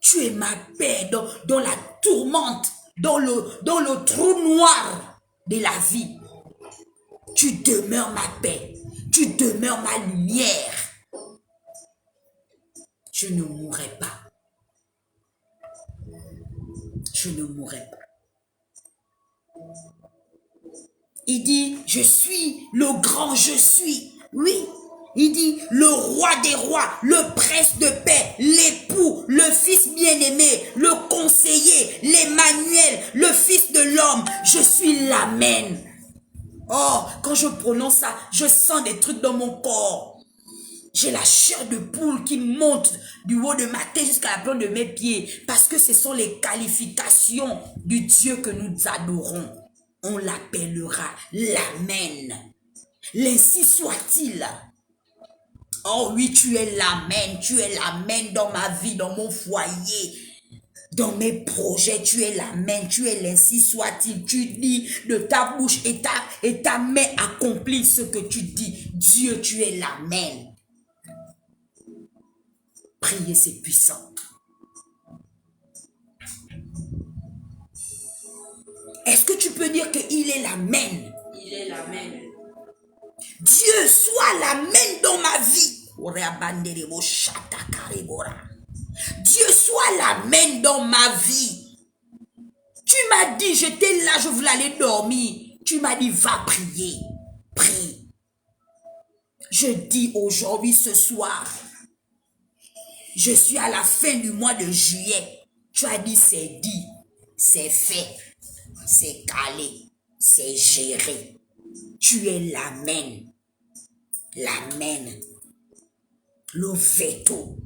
Tu es ma paix dans la tourmente, dans le trou noir de la vie. Tu demeures ma paix. Tu demeures ma lumière. Je ne mourrai pas. Je ne mourrai pas. Il dit, je suis le grand je suis. Oui. Il dit, le roi des rois, le prince de paix, l'époux, le fils bien-aimé, le conseiller, l'Emmanuel, le fils de l'homme. Je suis l'Amen. Oh, quand je prononce ça, je sens des trucs dans mon corps. J'ai la chair de poule qui monte du haut de ma tête jusqu'à la plante de mes pieds. Parce que ce sont les qualifications du Dieu que nous adorons. On l'appellera l'Amen. L'ainsi soit-il. Oh oui, tu es l'Amen. Tu es l'Amen dans ma vie, dans mon foyer. Dans mes projets, tu es l'amen, tu es l'ainsi soit-il. Tu dis de ta bouche et ta main accomplit ce que tu dis. Dieu, tu es l'amen. Prier, c'est puissant. Est-ce que tu peux dire qu'il est l'amen? Il est l'amen. Dieu soit l'amen dans ma vie. Dieu soit l'amen dans ma vie. Tu m'as dit, j'étais là, je voulais aller dormir. Tu m'as dit, va prier. Prie. Je dis aujourd'hui, ce soir, je suis à la fin du mois de juillet. Tu as dit, c'est dit, c'est fait, c'est calé, c'est géré. Tu es l'amen. L'amen. Le veto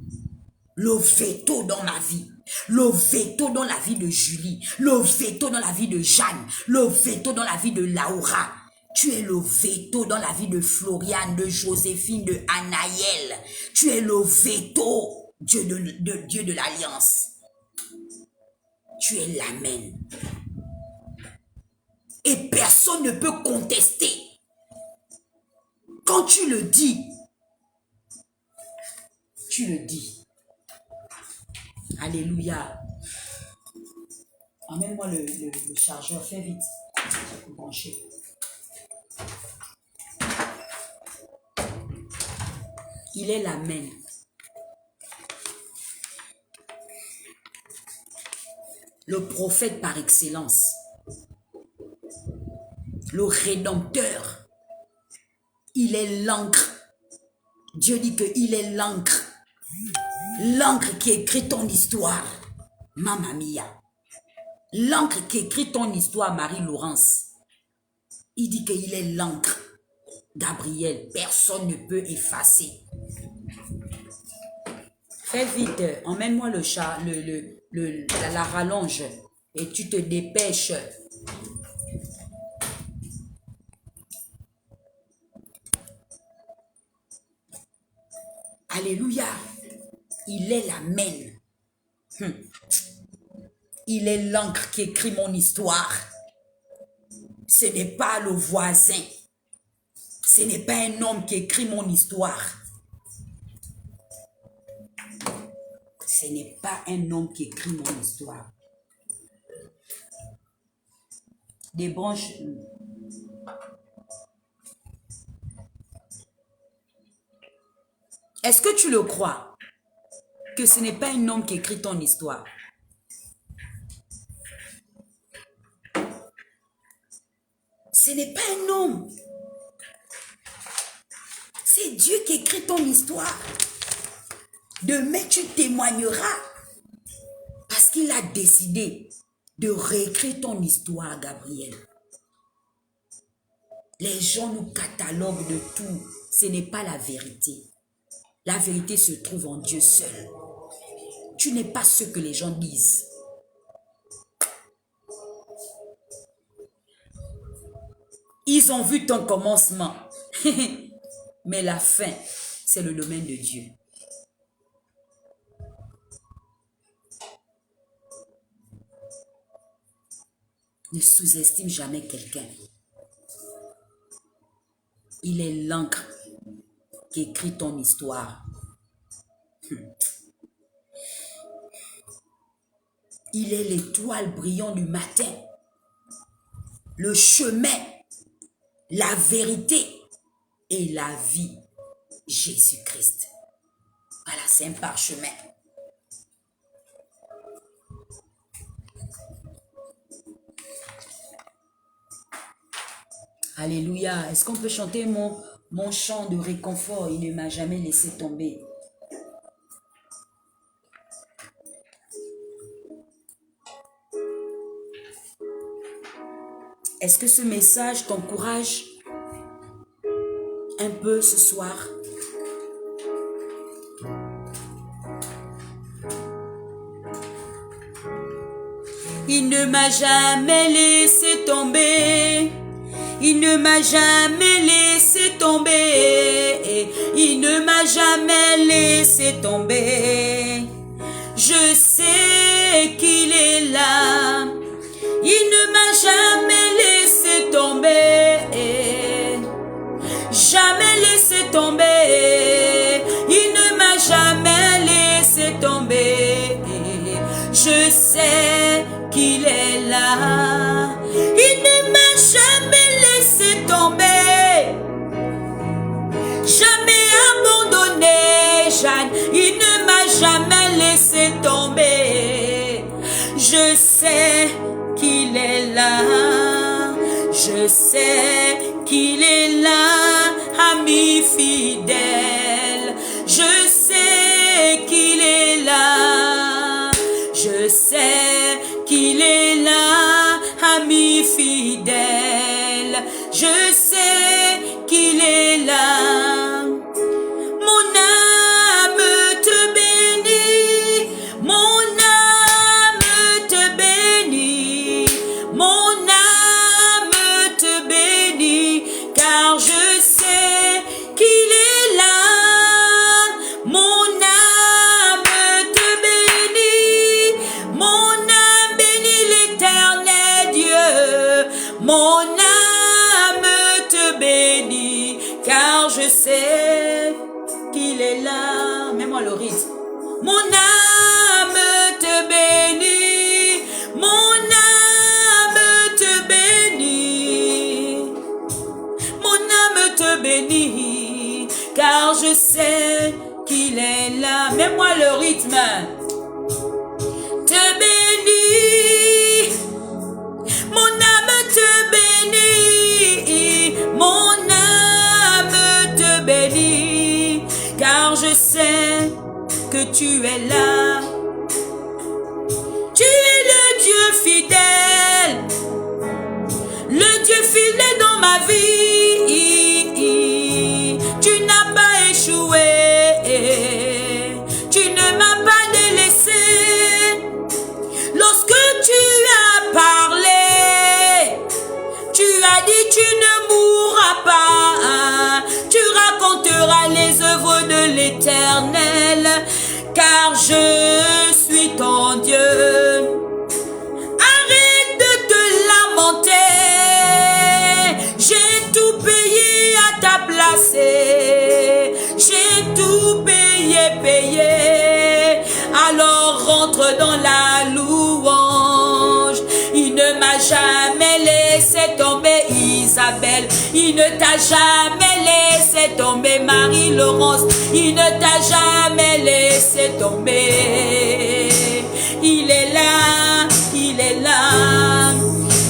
dans ma vie, le veto dans la vie de Julie, le veto dans la vie de Jeanne, le veto dans la vie de Laura. Tu es le veto dans la vie de Floriane, de Joséphine, de Anaël. Tu es le veto, Dieu de l'Alliance. Tu es l'amen. Et personne ne peut contester. Quand tu le dis, tu le dis. Alléluia. Emmène-moi le chargeur, fais vite. Je peux brancher. Il est l'amen. Le prophète par excellence. Le rédempteur. Il est l'encre. Dieu dit qu'il est l'encre. L'encre qui écrit ton histoire, Mamma Mia. L'encre qui écrit ton histoire, Marie-Laurence. Il dit qu'il est l'encre. Gabriel, personne ne peut effacer. Fais vite, emmène-moi la rallonge et tu te dépêches. Alléluia. Il est l'amen. Il est l'encre qui écrit mon histoire. Ce n'est pas le voisin. Ce n'est pas un homme qui écrit mon histoire. Ce n'est pas un homme qui écrit mon histoire. Des branches. Est-ce que tu le crois? Que ce n'est pas un homme qui écrit ton histoire. Ce n'est pas un homme. C'est Dieu qui écrit ton histoire. Demain, tu témoigneras. Parce qu'il a décidé de réécrire ton histoire, Gabriel. Les gens nous cataloguent de tout. Ce n'est pas la vérité. La vérité se trouve en Dieu seul. Tu n'es pas ce que les gens disent. Ils ont vu ton commencement. Mais la fin, c'est le domaine de Dieu. Ne sous-estime jamais quelqu'un. Il est l'encre qui écrit ton histoire. Il est l'étoile brillante du matin. Le chemin, la vérité et la vie. Jésus-Christ. Voilà, c'est un parchemin. Alléluia. Est-ce qu'on peut chanter mon chant de réconfort? Il ne m'a jamais laissé tomber. Est-ce que ce message t'encourage un peu ce soir? Il ne m'a jamais laissé tomber. Il ne m'a jamais laissé tomber. Il ne m'a jamais laissé tomber. Je sais qu'il jamais laissé tomber. Jamais laissé tomber. Il ne m'a jamais laissé tomber. Je sais qu'il est là. Il ne m'a jamais laissé tomber. Jamais abandonné, Jeanne. Il ne m'a jamais laissé tomber. Je sais qu'il est là. Je sais qu'il est là, ami fidèle. Je sais qu'il est là. Je sais qu'il est là, ami fidèle. Je sais qu'il est là. Mon âme te bénit. Mon âme te bénit. Mon âme te bénit. Car je sais qu'il est là. Mon âme te bénit. Mon âme bénit l'éternel Dieu. Mon âme te bénit. Car je sais qu'il est là. Mets-moi le rythme. Mon âme te bénit. Mon âme te bénit. Mon âme te bénit. Car je sais qu'il est là. Mets-moi le rythme. Te bénit. Mon âme te bénit. Mon âme te bénit. Car je sais que tu es là. Tu es le Dieu fidèle. Le Dieu fidèle dans ma vie. Tu n'as pas échoué. Tu ne m'as pas délaissé. Lorsque tu as parlé, tu as dit tu ne mourras pas. Tu raconteras les œuvres de l'Éternel. Car je suis ton Dieu. Arrête de te lamenter. J'ai tout payé à ta place. J'ai tout payé. Alors rentre dans la louange. Il ne m'a jamais laissé tomber, Isabelle. Il ne t'a jamais laissé tomber, Marie-Laurence. Il ne t'a jamais laissé tomber. Il est là, il est là.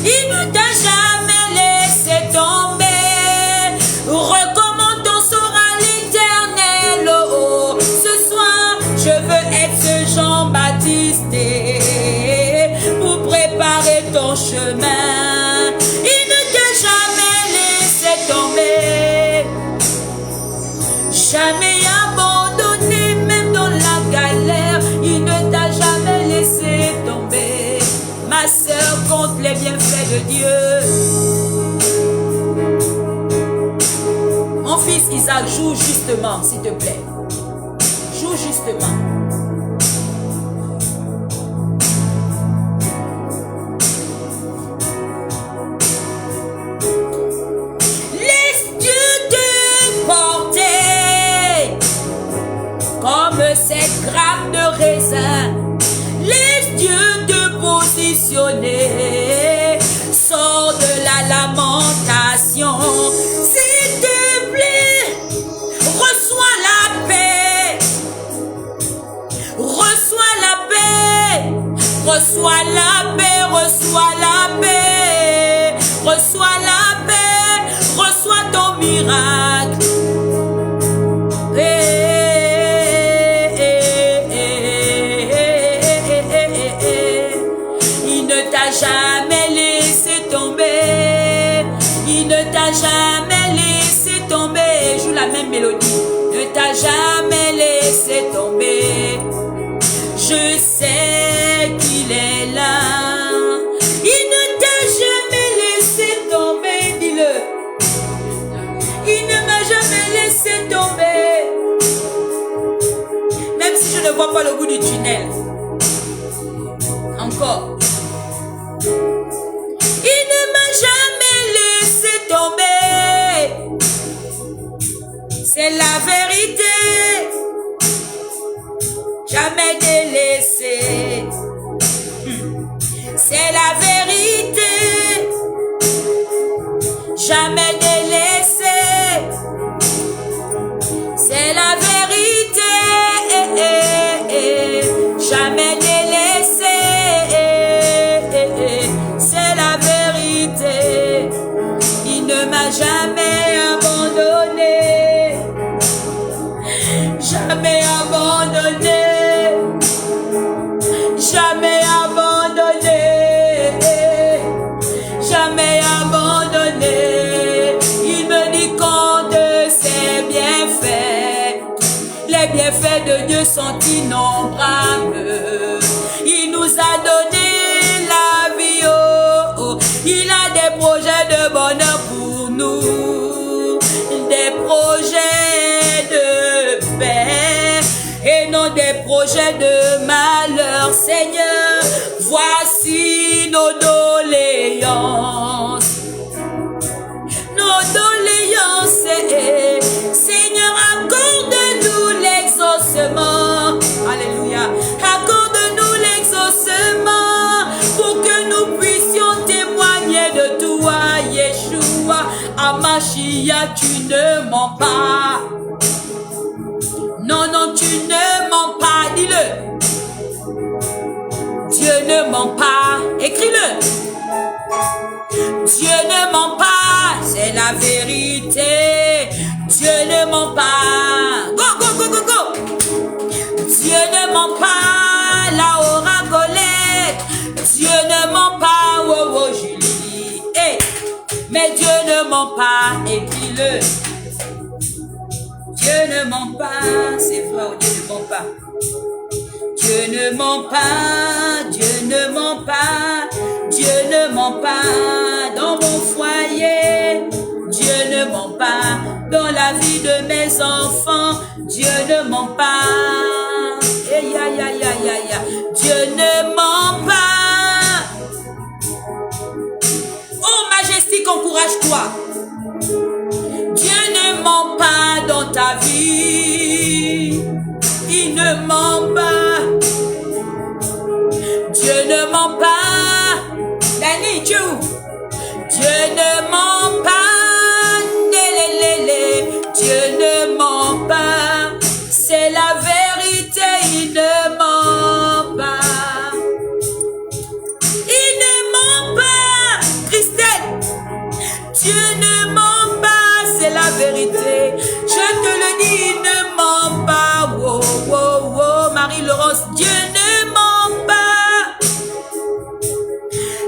Il ne t'a jamais laissé tomber. Recommande ton sort à l'Éternel. Oh, oh. Ce soir, je veux être ce Jean-Baptiste pour préparer ton chemin. Il ne t'a jamais laissé tomber. Jamais abandonné, même dans la galère. Il ne t'a jamais laissé tomber. Ma sœur, compte les bienfaits de Dieu. Mon fils Isaac, joue justement, s'il te plaît. Joue justement. Laisse Dieu te porter comme cette grappe de raisin. Laisse Dieu te positionner. Sors de la lamentation. S'il te plaît, reçois la paix. Reçois la paix. Reçois la paix. Reçois la paix. Reçois la paix. Reçois ton miracle. Il ne t'a jamais laissé tomber. Il ne t'a jamais laissé tomber. Joue la même mélodie. Ne t'a jamais laissé tomber. Je sais qu'il est là. Il ne t'a jamais laissé tomber. Dis-le. Il ne m'a jamais laissé tomber. Même si je ne vois pas le bout du tunnel. Encore. Il c'est la vérité. Jamais délaissé. C'est la vérité. Jamais délaissé. C'est la vérité. Jamais délaissé. C'est la vérité. Il ne m'a jamais abandonné. Jamais abandonné. Jamais abandonné. Jamais abandonné. Il me dit compte ses bienfaits. Les bienfaits de Dieu sont innombrables. Il nous a donné la vie. Oh, oh. Il a des projets de bonheur pour nous. Des projets de paix et non des projets de malheur. Seigneur, voici nos doléances. Nos doléances, Seigneur, accorde-nous l'exaucement. Alléluia. Accorde-nous l'exaucement pour que nous puissions témoigner de toi, Yeshua. Amashia, tu ne mens pas. Non, non, tu ne mens pas. Dis-le. Dieu ne ment pas. Écris-le. Dieu ne ment pas, c'est la vérité. Dieu ne ment pas. Go, go, go, go, go. Dieu ne ment pas, la aura Colette. Dieu ne ment pas, oh, oh, Julie. Hey. Mais Dieu ne ment pas, écris-le. Dieu ne ment pas, c'est vrai, oh, Dieu ne ment pas. Dieu ne ment pas, Dieu ne ment pas, Dieu ne ment pas dans mon foyer, Dieu ne ment pas dans la vie de mes enfants, Dieu ne ment pas, Dieu ne ment pas. Oh Majestique, encourage-toi. Dieu ne ment pas dans ta vie. Il ne ment pas. Dieu ne ment pas. Dani, Dieu ne ment pas. Dieu ne ment pas. C'est la vérité, il ne ment pas. Il ne ment pas. Christelle, Dieu ne ment pas, c'est la vérité. Je te le dis, il ne ment pas. Wow, wow, wow, Marie-Laurence, Dieu ne ment pas.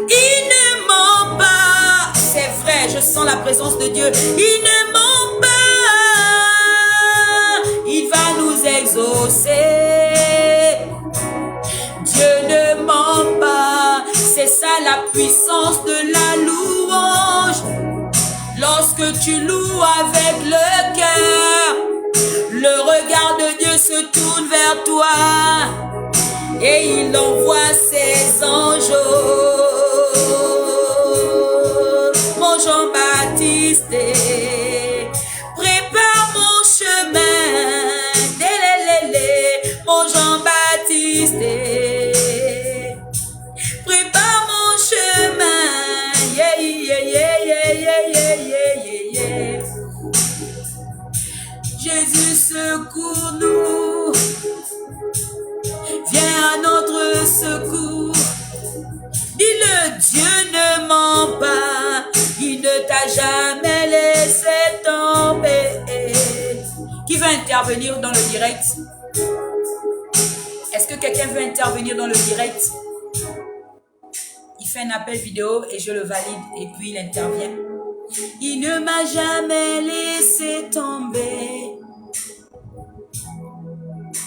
Il ne ment pas. C'est vrai, je sens la présence de Dieu. Il ne ment pas. Il va nous exaucer. Dieu ne ment pas. C'est ça la puissance de la louange. Lorsque tu loues avec le cœur, le regard de Dieu se tourne vers toi et il envoie ses anges. Mon Jean-Baptiste, prépare mon chemin. Mon Jean-Baptiste, prépare mon chemin. Jésus, secours-nous. Viens à notre secours. Dis-le, Dieu ne ment pas. Il ne t'a jamais laissé tomber. Qui veut intervenir dans le direct? Est-ce que quelqu'un veut intervenir dans le direct? Il fait un appel vidéo et je le valide et puis il intervient. Il ne m'a jamais laissé tomber,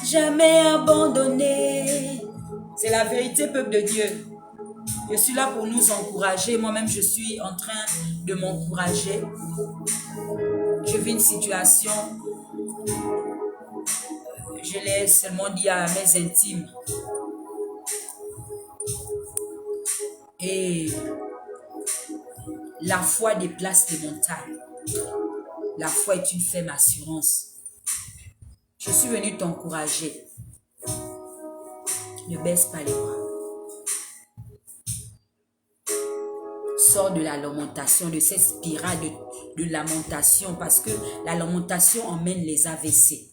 jamais abandonné. C'est la vérité, peuple de Dieu. Je suis là pour nous encourager. Moi-même, je suis en train de m'encourager. Je vis une situation, je l'ai seulement dit à mes intimes. Et la foi déplace les montagnes. La foi est une ferme assurance. Je suis venue t'encourager. Ne baisse pas les bras. Sors de la lamentation, de cette spirale de lamentation, parce que la lamentation emmène les AVC.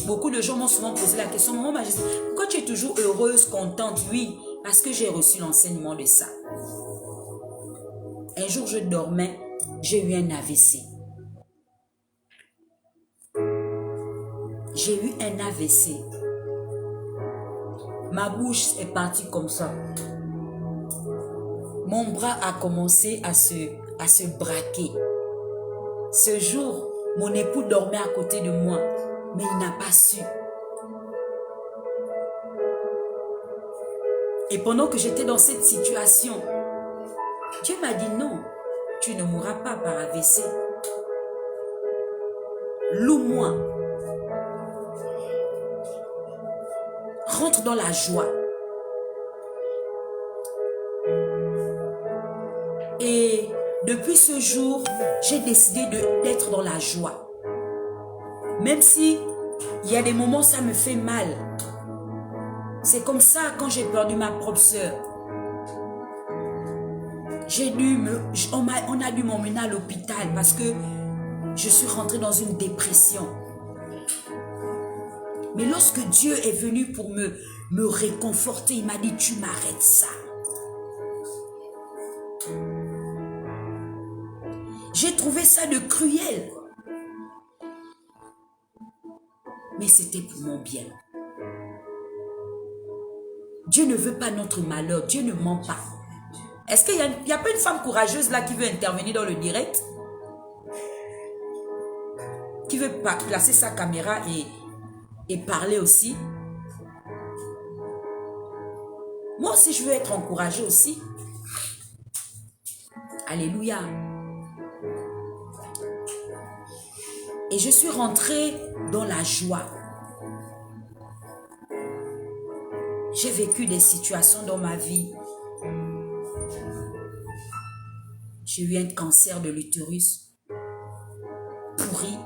Beaucoup de gens m'ont souvent posé la question, Maman Majesté, pourquoi tu es toujours heureuse, contente? Oui, parce que j'ai reçu l'enseignement de ça. Un jour, je dormais, j'ai eu un AVC. J'ai eu un AVC. Ma bouche est partie comme ça. Mon bras a commencé à se braquer. Ce jour, mon époux dormait à côté de moi, mais il n'a pas su. Et pendant que j'étais dans cette situation, Dieu m'a dit non, tu ne mourras pas par AVC. Loue-moi. Rentre dans la joie. Et depuis ce jour, j'ai décidé d'être dans la joie. Même si il y a des moments où ça me fait mal. C'est comme ça quand j'ai perdu ma propre sœur. On a dû m'emmener à l'hôpital parce que je suis rentrée dans une dépression. Mais lorsque Dieu est venu pour me réconforter, il m'a dit, tu m'arrêtes ça. J'ai trouvé ça de cruel. Mais c'était pour mon bien. Dieu ne veut pas notre malheur. Dieu ne ment pas. Est-ce qu'il n'y a pas une femme courageuse là qui veut intervenir dans le direct? Qui veut placer sa caméra et parler aussi? Moi aussi, je veux être encouragée aussi. Alléluia. Et je suis rentrée dans la joie. J'ai vécu des situations dans ma vie. J'ai eu un cancer de l'utérus pourri.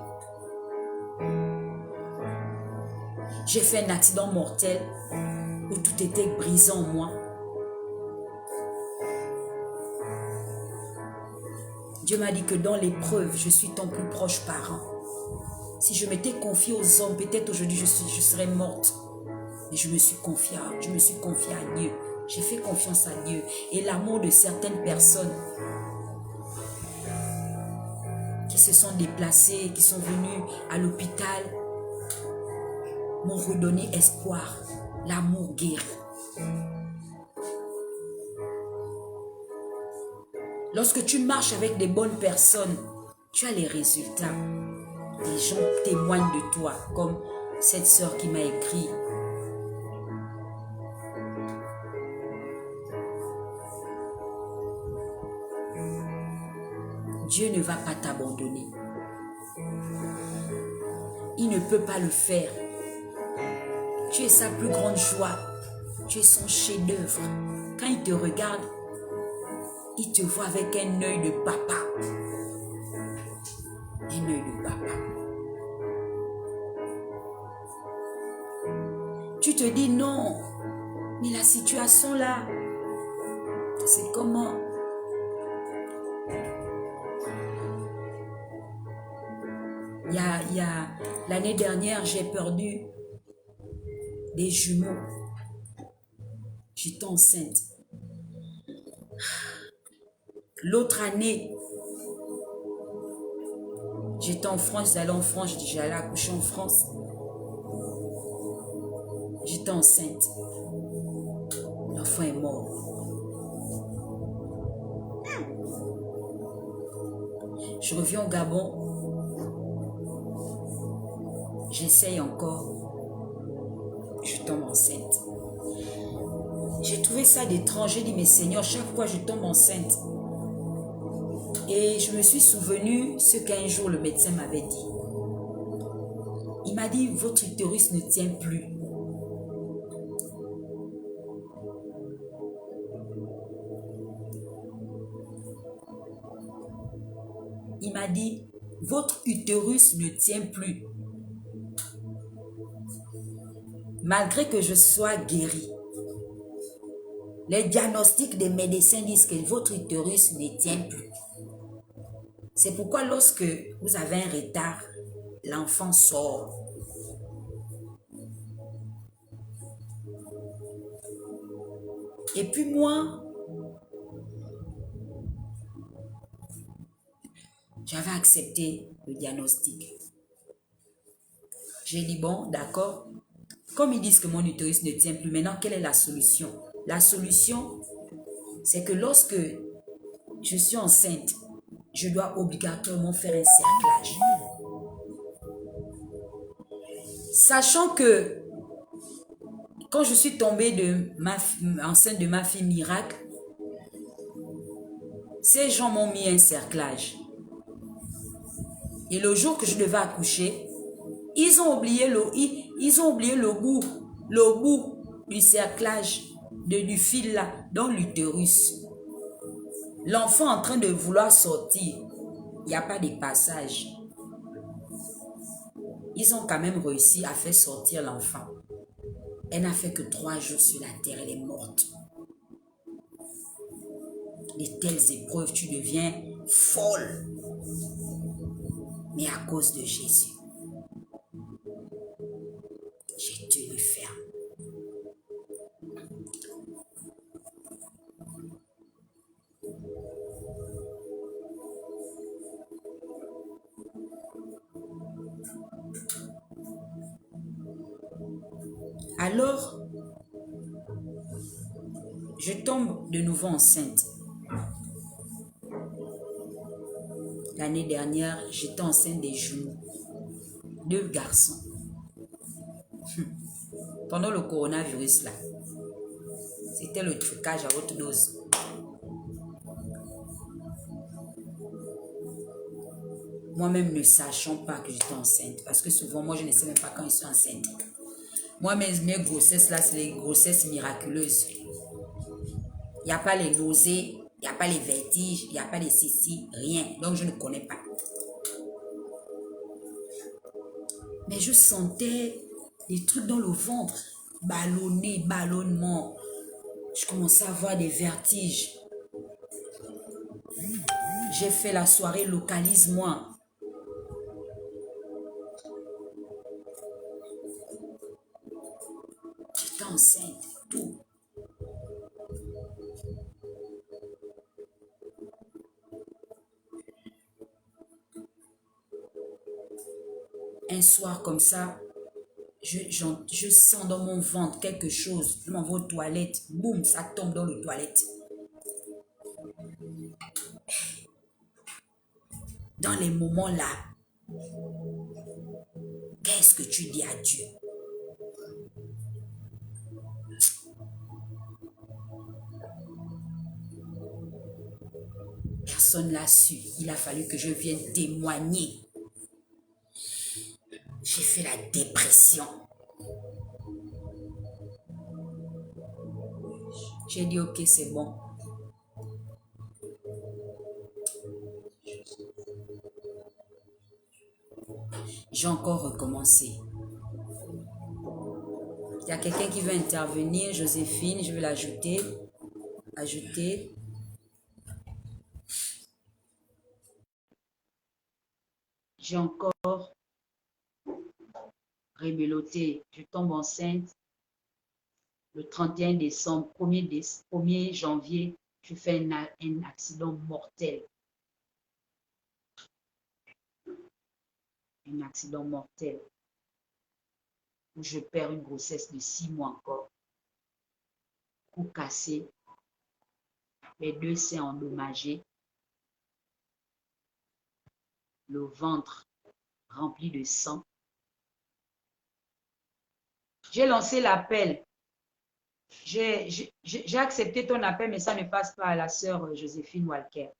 J'ai fait un accident mortel où tout était brisé en moi. Dieu m'a dit que dans l'épreuve, je suis ton plus proche parent. Si je m'étais confiée aux hommes, peut-être aujourd'hui je serais morte. Mais je me suis confiée à Dieu. J'ai fait confiance à Dieu. Et l'amour de certaines personnes qui se sont déplacées, qui sont venues à l'hôpital, m'ont redonné espoir. L'amour guérit. Lorsque tu marches avec des bonnes personnes, tu as les résultats. Les gens témoignent de toi, comme cette sœur qui m'a écrit. Dieu ne va pas t'abandonner. Il ne peut pas le faire. Tu es sa plus grande joie. Tu es son chef-d'œuvre. Quand il te regarde, il te voit avec un œil de papa. Un œil de papa. Tu te dis non, mais la situation là, c'est comment? Il y a l'année dernière, j'ai perdu des jumeaux. J'étais enceinte. L'autre année, j'étais en France, j'allais en France, je dis j'allais accoucher en France. J'étais enceinte. L'enfant est mort. Je reviens au Gabon. J'essaye encore. Je tombe enceinte. J'ai trouvé ça d'étrange. J'ai dit, mais Seigneur, chaque fois je tombe enceinte. Et je me suis souvenu ce qu'un jour le médecin m'avait dit. Il m'a dit, votre utérus ne tient plus. Il m'a dit, votre utérus ne tient plus. Malgré que je sois guérie, les diagnostics des médecins disent que votre utérus ne tient plus. C'est pourquoi lorsque vous avez un retard, l'enfant sort. Et puis moi, j'avais accepté le diagnostic. J'ai dit, bon, d'accord. Comme ils disent que mon utérus ne tient plus, maintenant, quelle est la solution? La solution, c'est que lorsque je suis enceinte, je dois obligatoirement faire un cerclage. Sachant que quand je suis tombée enceinte de ma fille miracle, ces gens m'ont mis un cerclage. Et le jour que je devais accoucher, ils ont oublié le bout du cerclage, du fil là, dans l'utérus. L'enfant en train de vouloir sortir, il n'y a pas de passage. Ils ont quand même réussi à faire sortir l'enfant. Elle n'a fait que 3 jours sur la terre, elle est morte. De telles épreuves, tu deviens folle. Mais à cause de Jésus, j'ai tenu ferme. Alors, je tombe de nouveau enceinte. L'année dernière, j'étais enceinte des jumeaux. 2 garçons. Pendant le coronavirus là, c'était le trucage à haute dose. Moi-même ne sachant pas que j'étais enceinte, parce que souvent moi je ne sais même pas quand je suis enceinte. Moi mes grossesses là, c'est les grossesses miraculeuses. Il n'y a pas les nausées, il n'y a pas les vertiges, il n'y a pas les cécis, rien. Donc je ne connais pas. Mais je sentais des trucs dans le ventre, ballonner, ballonnement. Je commençais à avoir des vertiges. J'ai fait la soirée localise-moi. J'étais enceinte, tout. Un soir comme ça, je sens dans mon ventre quelque chose. Je m'en vais aux toilettes. Boum, ça tombe dans les toilettes. Dans les moments là, qu'est-ce que tu dis à Dieu? Personne l'a su. Il a fallu que je vienne témoigner. J'ai fait la dépression. J'ai dit, ok, c'est bon. J'ai encore recommencé. Il y a quelqu'un qui veut intervenir, Joséphine, je vais l'ajouter. Ajouter. J'ai encore rebelloté. Je tombe enceinte. Le 31 décembre, 1er janvier, je fais un accident mortel. Un accident mortel. Où je perds une grossesse de 6 mois encore. Cou cassé. Les 2 seins endommagés. Le ventre rempli de sang. J'ai lancé l'appel. J'ai accepté ton appel, mais ça ne passe pas à la sœur Joséphine Walker.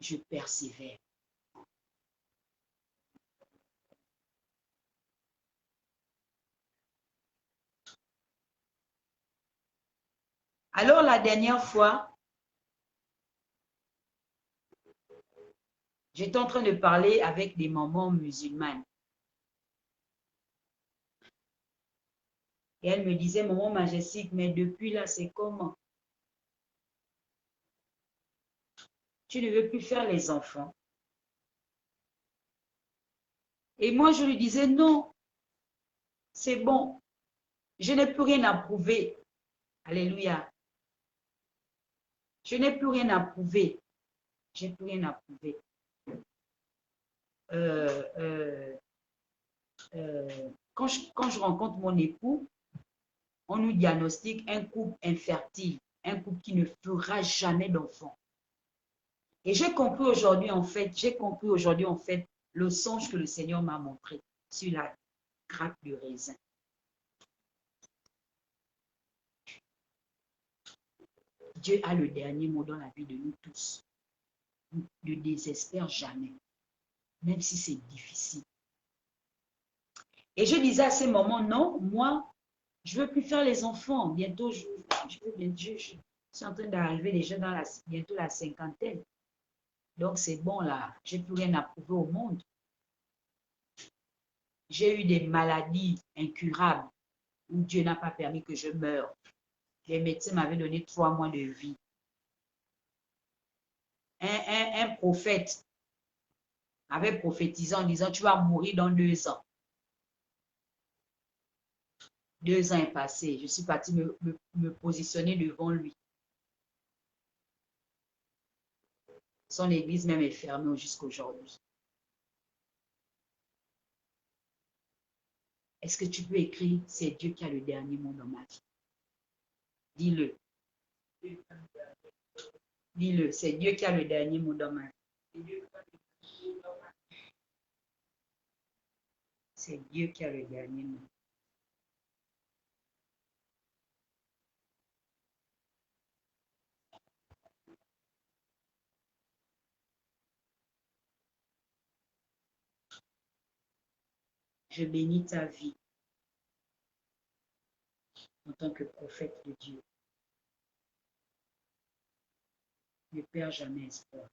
Je persévère. Alors, la dernière fois, J'étais en train de parler avec des mamans musulmanes. Et elle me disait, maman Majestique, mais depuis là, c'est comment? Tu ne veux plus faire les enfants. Et moi, je lui disais, non, c'est bon. Je n'ai plus rien à prouver. Alléluia. Je n'ai plus rien à prouver. Je n'ai plus rien à prouver. Quand je rencontre mon époux, on nous diagnostique un couple infertile, un couple qui ne fera jamais d'enfant. Et j'ai compris aujourd'hui en fait, le songe que le Seigneur m'a montré sur la grappe de raisin. Dieu a le dernier mot dans la vie de nous tous. Ne désespère jamais, même si c'est difficile. Et je disais à ces moments, non, moi, je ne veux plus faire les enfants. Bientôt, je suis en train d'arriver déjà dans bientôt la cinquantaine. Donc, c'est bon là, je n'ai plus rien à prouver au monde. J'ai eu des maladies incurables où Dieu n'a pas permis que je meure. Les médecins m'avaient donné 3 mois de vie. Un prophète avait prophétisé en disant, tu vas mourir dans 2 ans. 2 ans est passé. Je suis partie me positionner devant lui. Son église même est fermée jusqu'à aujourd'hui. Est-ce que tu peux écrire, c'est Dieu qui a le dernier mot dans ma vie? Dis-le. Dis-le, c'est Dieu qui a le dernier mot dans ma vie. C'est Dieu qui a le dernier mot. Je bénis ta vie en tant que prophète de Dieu. Ne perds jamais espoir.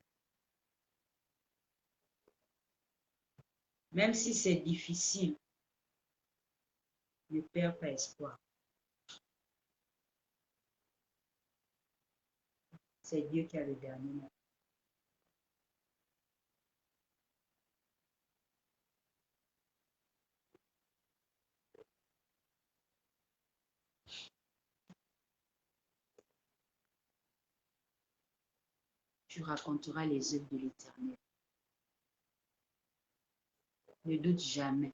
Même si c'est difficile, ne perds pas espoir. C'est Dieu qui a le dernier mot. Tu raconteras les œuvres de l'Éternel. Ne doute jamais.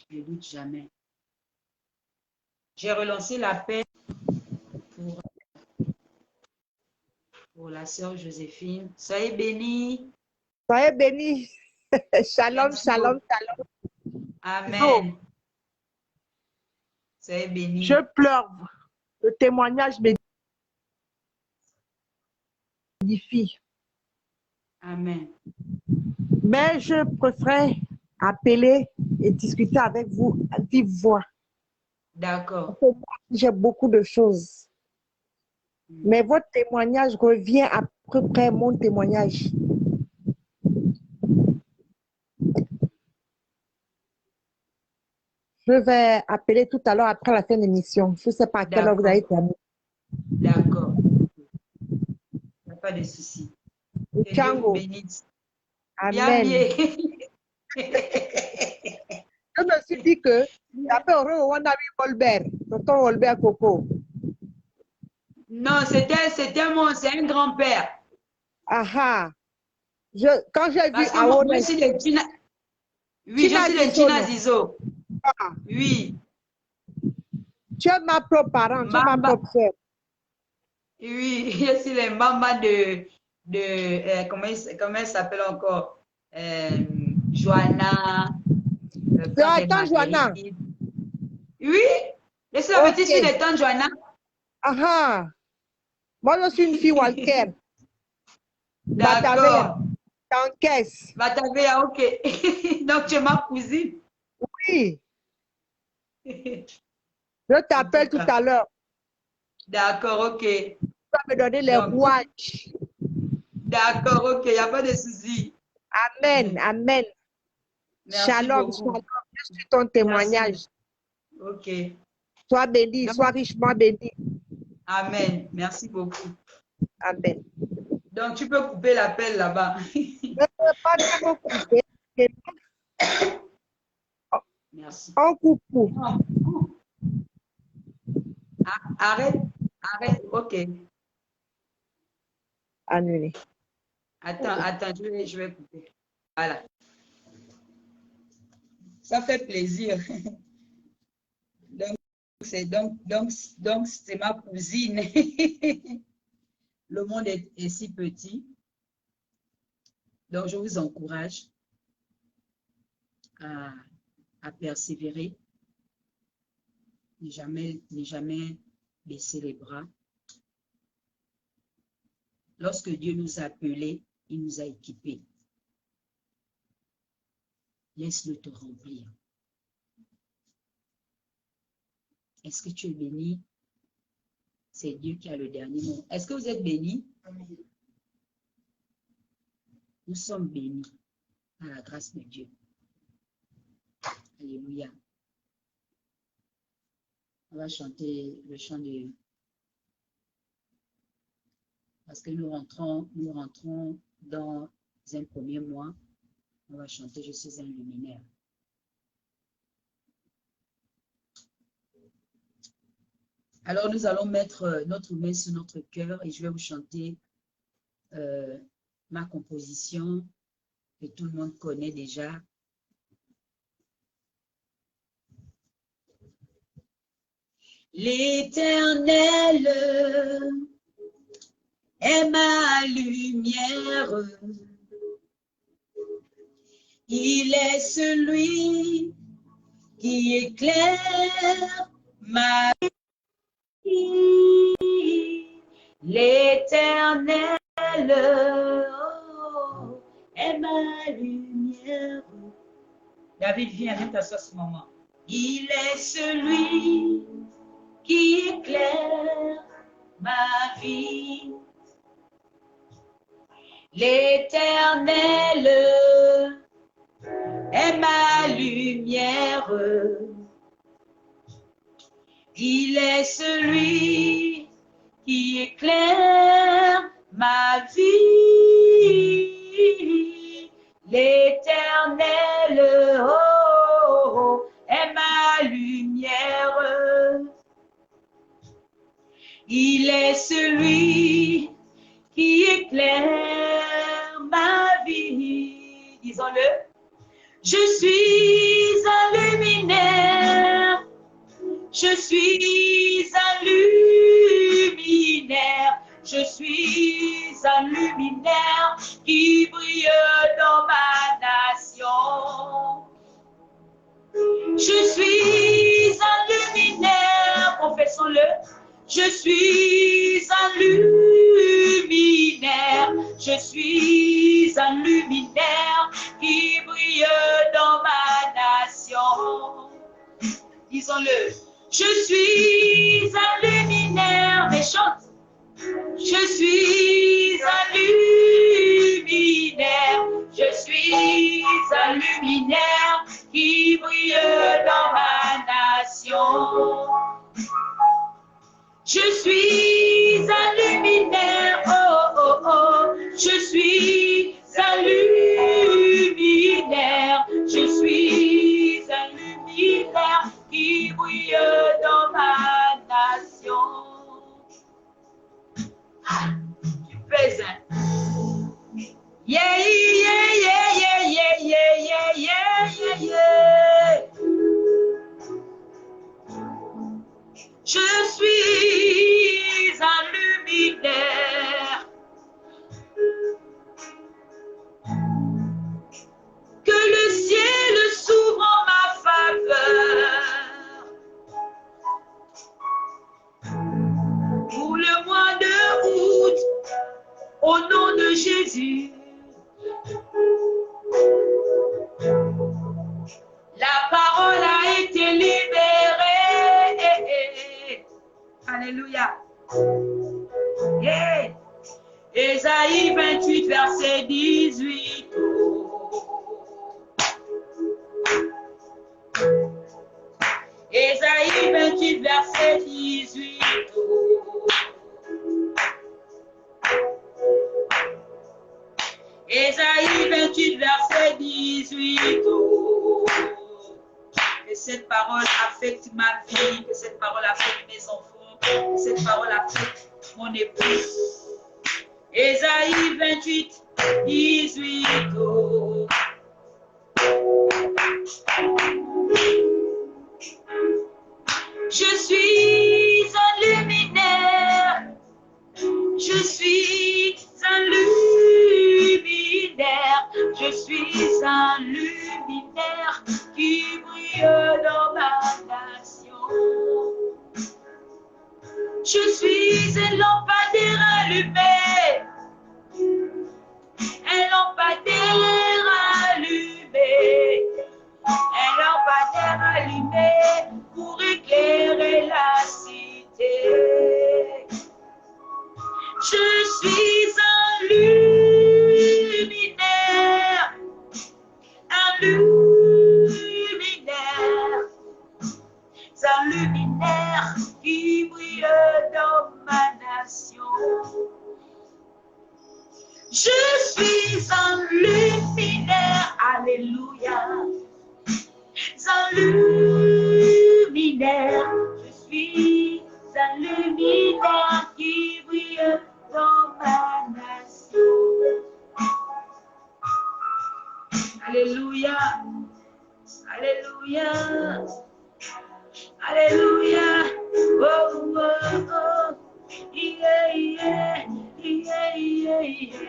Ne doute jamais. J'ai relancé l'appel pour la sœur Joséphine. Soyez bénis. Soyez bénis. Shalom, Merci shalom, beaucoup. shalom. Amen. Soyez bénis. Je pleure. Le témoignage m'édifie. Amen. Mais je préfère appeler et discuter avec vous à vive voix. D'accord. J'ai beaucoup de choses. Mais votre témoignage revient à peu près mon témoignage. Je vais appeler tout à l'heure après la fin de l'émission. Je ne sais pas à quelle heure vous allez terminer. D'accord. Il n'y a pas de souci. Que Dieu vous bénisse. Amen. Bien. Je me suis dit que j'appelle Rwanda Wolbert, tonton Wolbert Coco. Non, c'est un grand-père. Ah. Quand j'ai vu Parce que moi, je suis de Tina. Oui, je suis de Tina Zizo. Ah. Oui. Tu es ma propre parent, tu es ma propre sœur. Oui, je suis les mamans de comment elle s'appelle encore? Joanna. Tante Joanna. Oui, je suis la petite fille de tante Joanna. Ah. Moi, je suis une fille Walker. D'accord. T'encaisses. Batavia, ok. Donc, tu es ma cousine. Oui. Je Je t'appelle tout à l'heure. D'accord, ok. Tu vas me donner les Donc, rouages. d'accord, ok, il n'y a pas de souci. Amen, amen. Merci Shalom, beaucoup. shalom. Je suis ton témoignage. Ok. Sois béni, Donc, sois richement béni. amen. Merci beaucoup. Amen. Donc, tu peux couper l'appel là-bas. Ne peux pas me couper. Merci. En coucou. Arrête, arrête, ok. Annulé. Attends, je vais couper. Voilà. Ça fait plaisir. Donc, c'est ma cousine. Le monde est si petit. Donc, je vous encourage à persévérer, ne jamais baisser les bras. Lorsque Dieu nous a appelés, il nous a équipés. Laisse-le te remplir. Est-ce que tu es béni? C'est Dieu qui a le dernier mot. Est-ce que vous êtes bénis? Nous sommes bénis par la grâce de Dieu. Alléluia. On va chanter le chant de... Parce que nous rentrons dans un premier mois. On va chanter « Je suis un luminaire ». Alors, nous allons mettre notre main sur notre cœur et je vais vous chanter ma composition que tout le monde connaît déjà. L'Éternel est ma lumière. Il est celui qui éclaire ma vie. L'Éternel est ma lumière. David, viens t'asseoir ce moment. Il est celui qui éclaire ma vie. L'Éternel est ma lumière. Il est celui qui éclaire ma vie. L'Éternel est ma lumière. Il est celui qui éclaire ma vie. Disons-le. Je suis un luminaire. Je suis un luminaire. Je suis un luminaire qui brille dans ma nation. Je suis un luminaire, confessons-le. Je suis un luminaire. Je suis un luminaire qui brille dans ma nation. Disons-le. Je suis un luminaire, mais chante. Je suis un luminaire. Je suis un luminaire qui brille dans ma nation. Je suis un luminaire, oh, oh, oh. Je suis un luminaire. Je suis un luminaire qui brille dans ma nation. Tu fais un. Yeah, yeah, yeah, yeah, yeah, yeah, yeah, yeah, yeah. Je suis un luminaire. Que le ciel s'ouvre en ma faveur. Pour le mois de août, au nom de Jésus. La parole a été libérée. Alléluia. Yeah. Ésaïe 28, verset 18. Ésaïe 28, verset 18. Ésaïe 28, verset 18. Que cette parole affecte ma vie, que cette parole affecte mes enfants, que cette parole affecte mon épouse. Ésaïe 28, 18. Je suis un luminaire, je suis un luminaire, je suis un luminaire qui brille dans ma nation. Je suis un lampadaire allumé, un lampadaire allumé, un lampadaire allumé pour éclairer la cité. Je suis un luminaire, un luminaire qui brille dans ma nation. Je suis un luminaire, alléluia, un luminaire, je suis un luminaire qui brille dans ma nation. Alléluia, alléluia, alléluia, oh, oh, oh, yeah, yeah, yeah, yeah, yeah.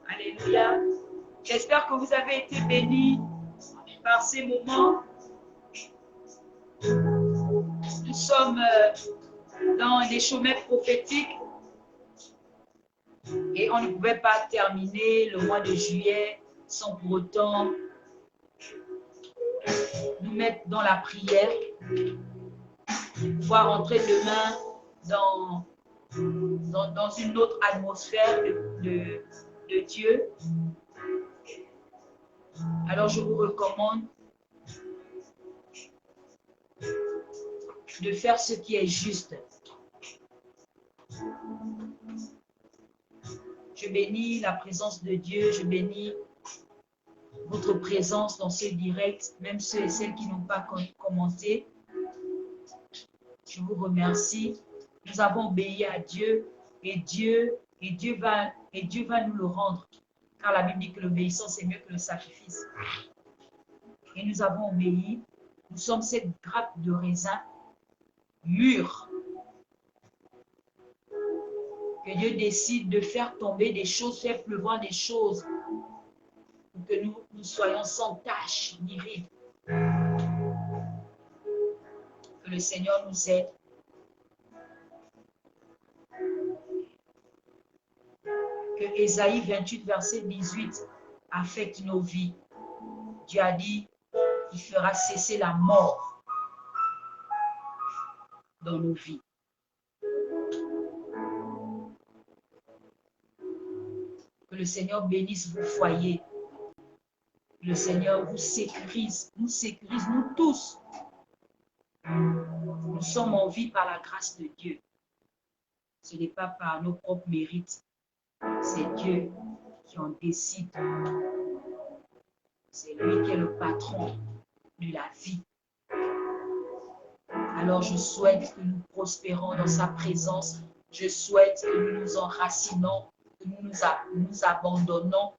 Alléluia. J'espère que vous avez été bénis par ces moments. Nous sommes dans les chemins prophétiques et on ne pouvait pas terminer le mois de juillet sans pour autant nous mettre dans la prière, pouvoir entrer demain dans une autre atmosphère de Dieu. Alors je vous recommande de faire ce qui est juste. Je bénis la présence de Dieu, je bénis votre présence dans ce direct, même ceux et celles qui n'ont pas commenté. Je vous remercie. Nous avons obéi à Dieu et Dieu va nous le rendre. Car la Bible dit que l'obéissance est mieux que le sacrifice. Et nous avons obéi. Nous sommes cette grappe de raisin mûre. Que Dieu décide de faire tomber des choses, faire pleuvoir des choses. Pour que nous soyons sans tache ni ride. Que le Seigneur nous aide. Que Ésaïe 28, verset 18 affecte nos vies. Dieu a dit qu'il fera cesser la mort dans nos vies. Que le Seigneur bénisse vos foyers. Que le Seigneur vous sécurise, nous tous. Nous sommes en vie par la grâce de Dieu. Ce n'est pas par nos propres mérites. C'est Dieu qui en décide. C'est lui qui est le patron de la vie. Alors je souhaite que nous prospérons dans sa présence. Je souhaite que nous nous enracinons, que nous nous abandonnons,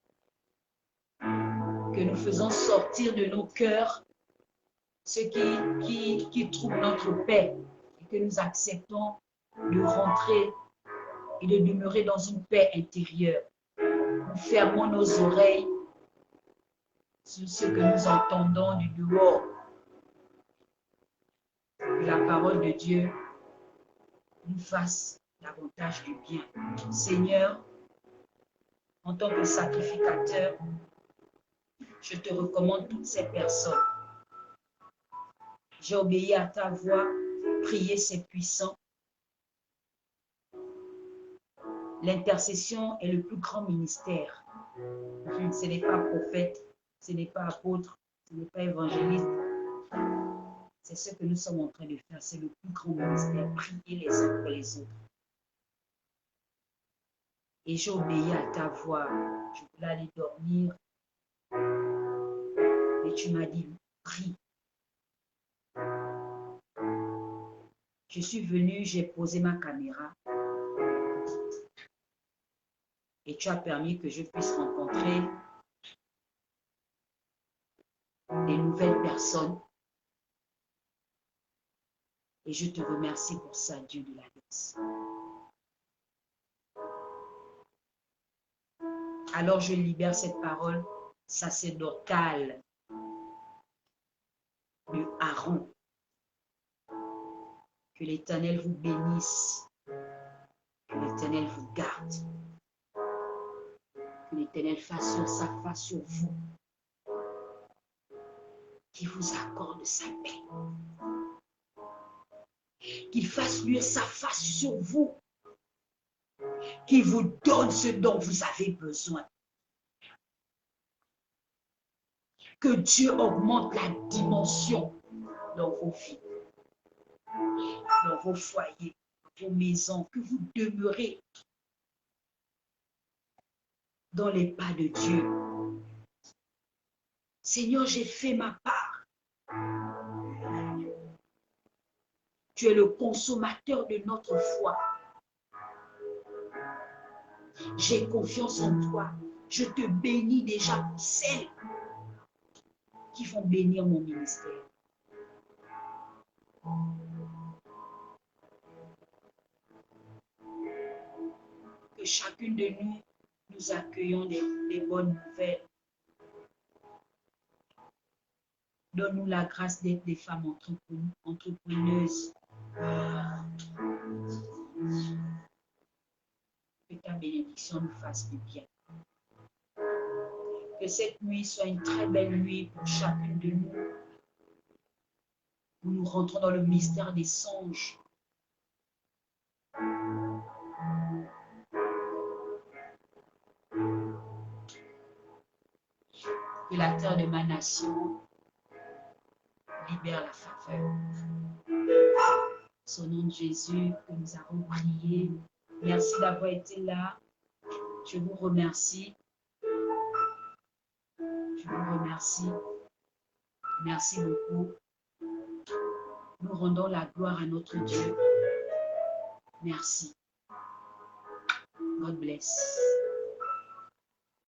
que nous faisons sortir de nos cœurs ce qui trouble notre paix et que nous acceptons de rentrer et de demeurer dans une paix intérieure. Nous fermons nos oreilles sur ce que nous entendons du dehors. Que la parole de Dieu nous fasse davantage du bien. Seigneur, en tant que sacrificateur, je te recommande toutes ces personnes. J'ai obéi à ta voix. Prier, c'est puissant. L'intercession est le plus grand ministère. Ce n'est pas prophète, ce n'est pas apôtre, ce n'est pas évangéliste. C'est ce que nous sommes en train de faire. C'est le plus grand ministère. Prier les uns pour les autres. Et j'ai obéi à ta voix. Je voulais aller dormir. Et tu m'as dit, prie. Je suis venue, j'ai posé ma caméra. Et tu as permis que je puisse rencontrer des nouvelles personnes. Et je te remercie pour ça, Dieu de la grâce. Alors je libère cette parole sacerdotale de Aaron. Que l'Éternel vous bénisse. Que l'Éternel vous garde. Que l'Éternel fasse sa face sur vous. Qu'il vous accorde sa paix. Qu'il fasse luire sa face sur vous. Qu'il vous donne ce dont vous avez besoin. Que Dieu augmente la dimension dans vos vies, dans vos foyers, dans vos maisons, que vous demeurez dans les pas de Dieu. Seigneur, j'ai fait ma part. Tu es le consommateur de notre foi. J'ai confiance en toi. Je te bénis déjà pour celles qui vont bénir mon ministère. Que chacune de nous accueillons des bonnes nouvelles. Donne-nous la grâce d'être des femmes entrepreneuses. Que ta bénédiction nous fasse du bien. Que cette nuit soit une très belle nuit pour chacune de nous. Où nous rentrons dans le mystère des songes. Que la terre de ma nation libère la faveur. Au nom de Jésus que nous avons prié. Merci d'avoir été là. Je vous remercie. Je vous remercie. Merci beaucoup. Nous rendons la gloire à notre Dieu. Merci. God bless.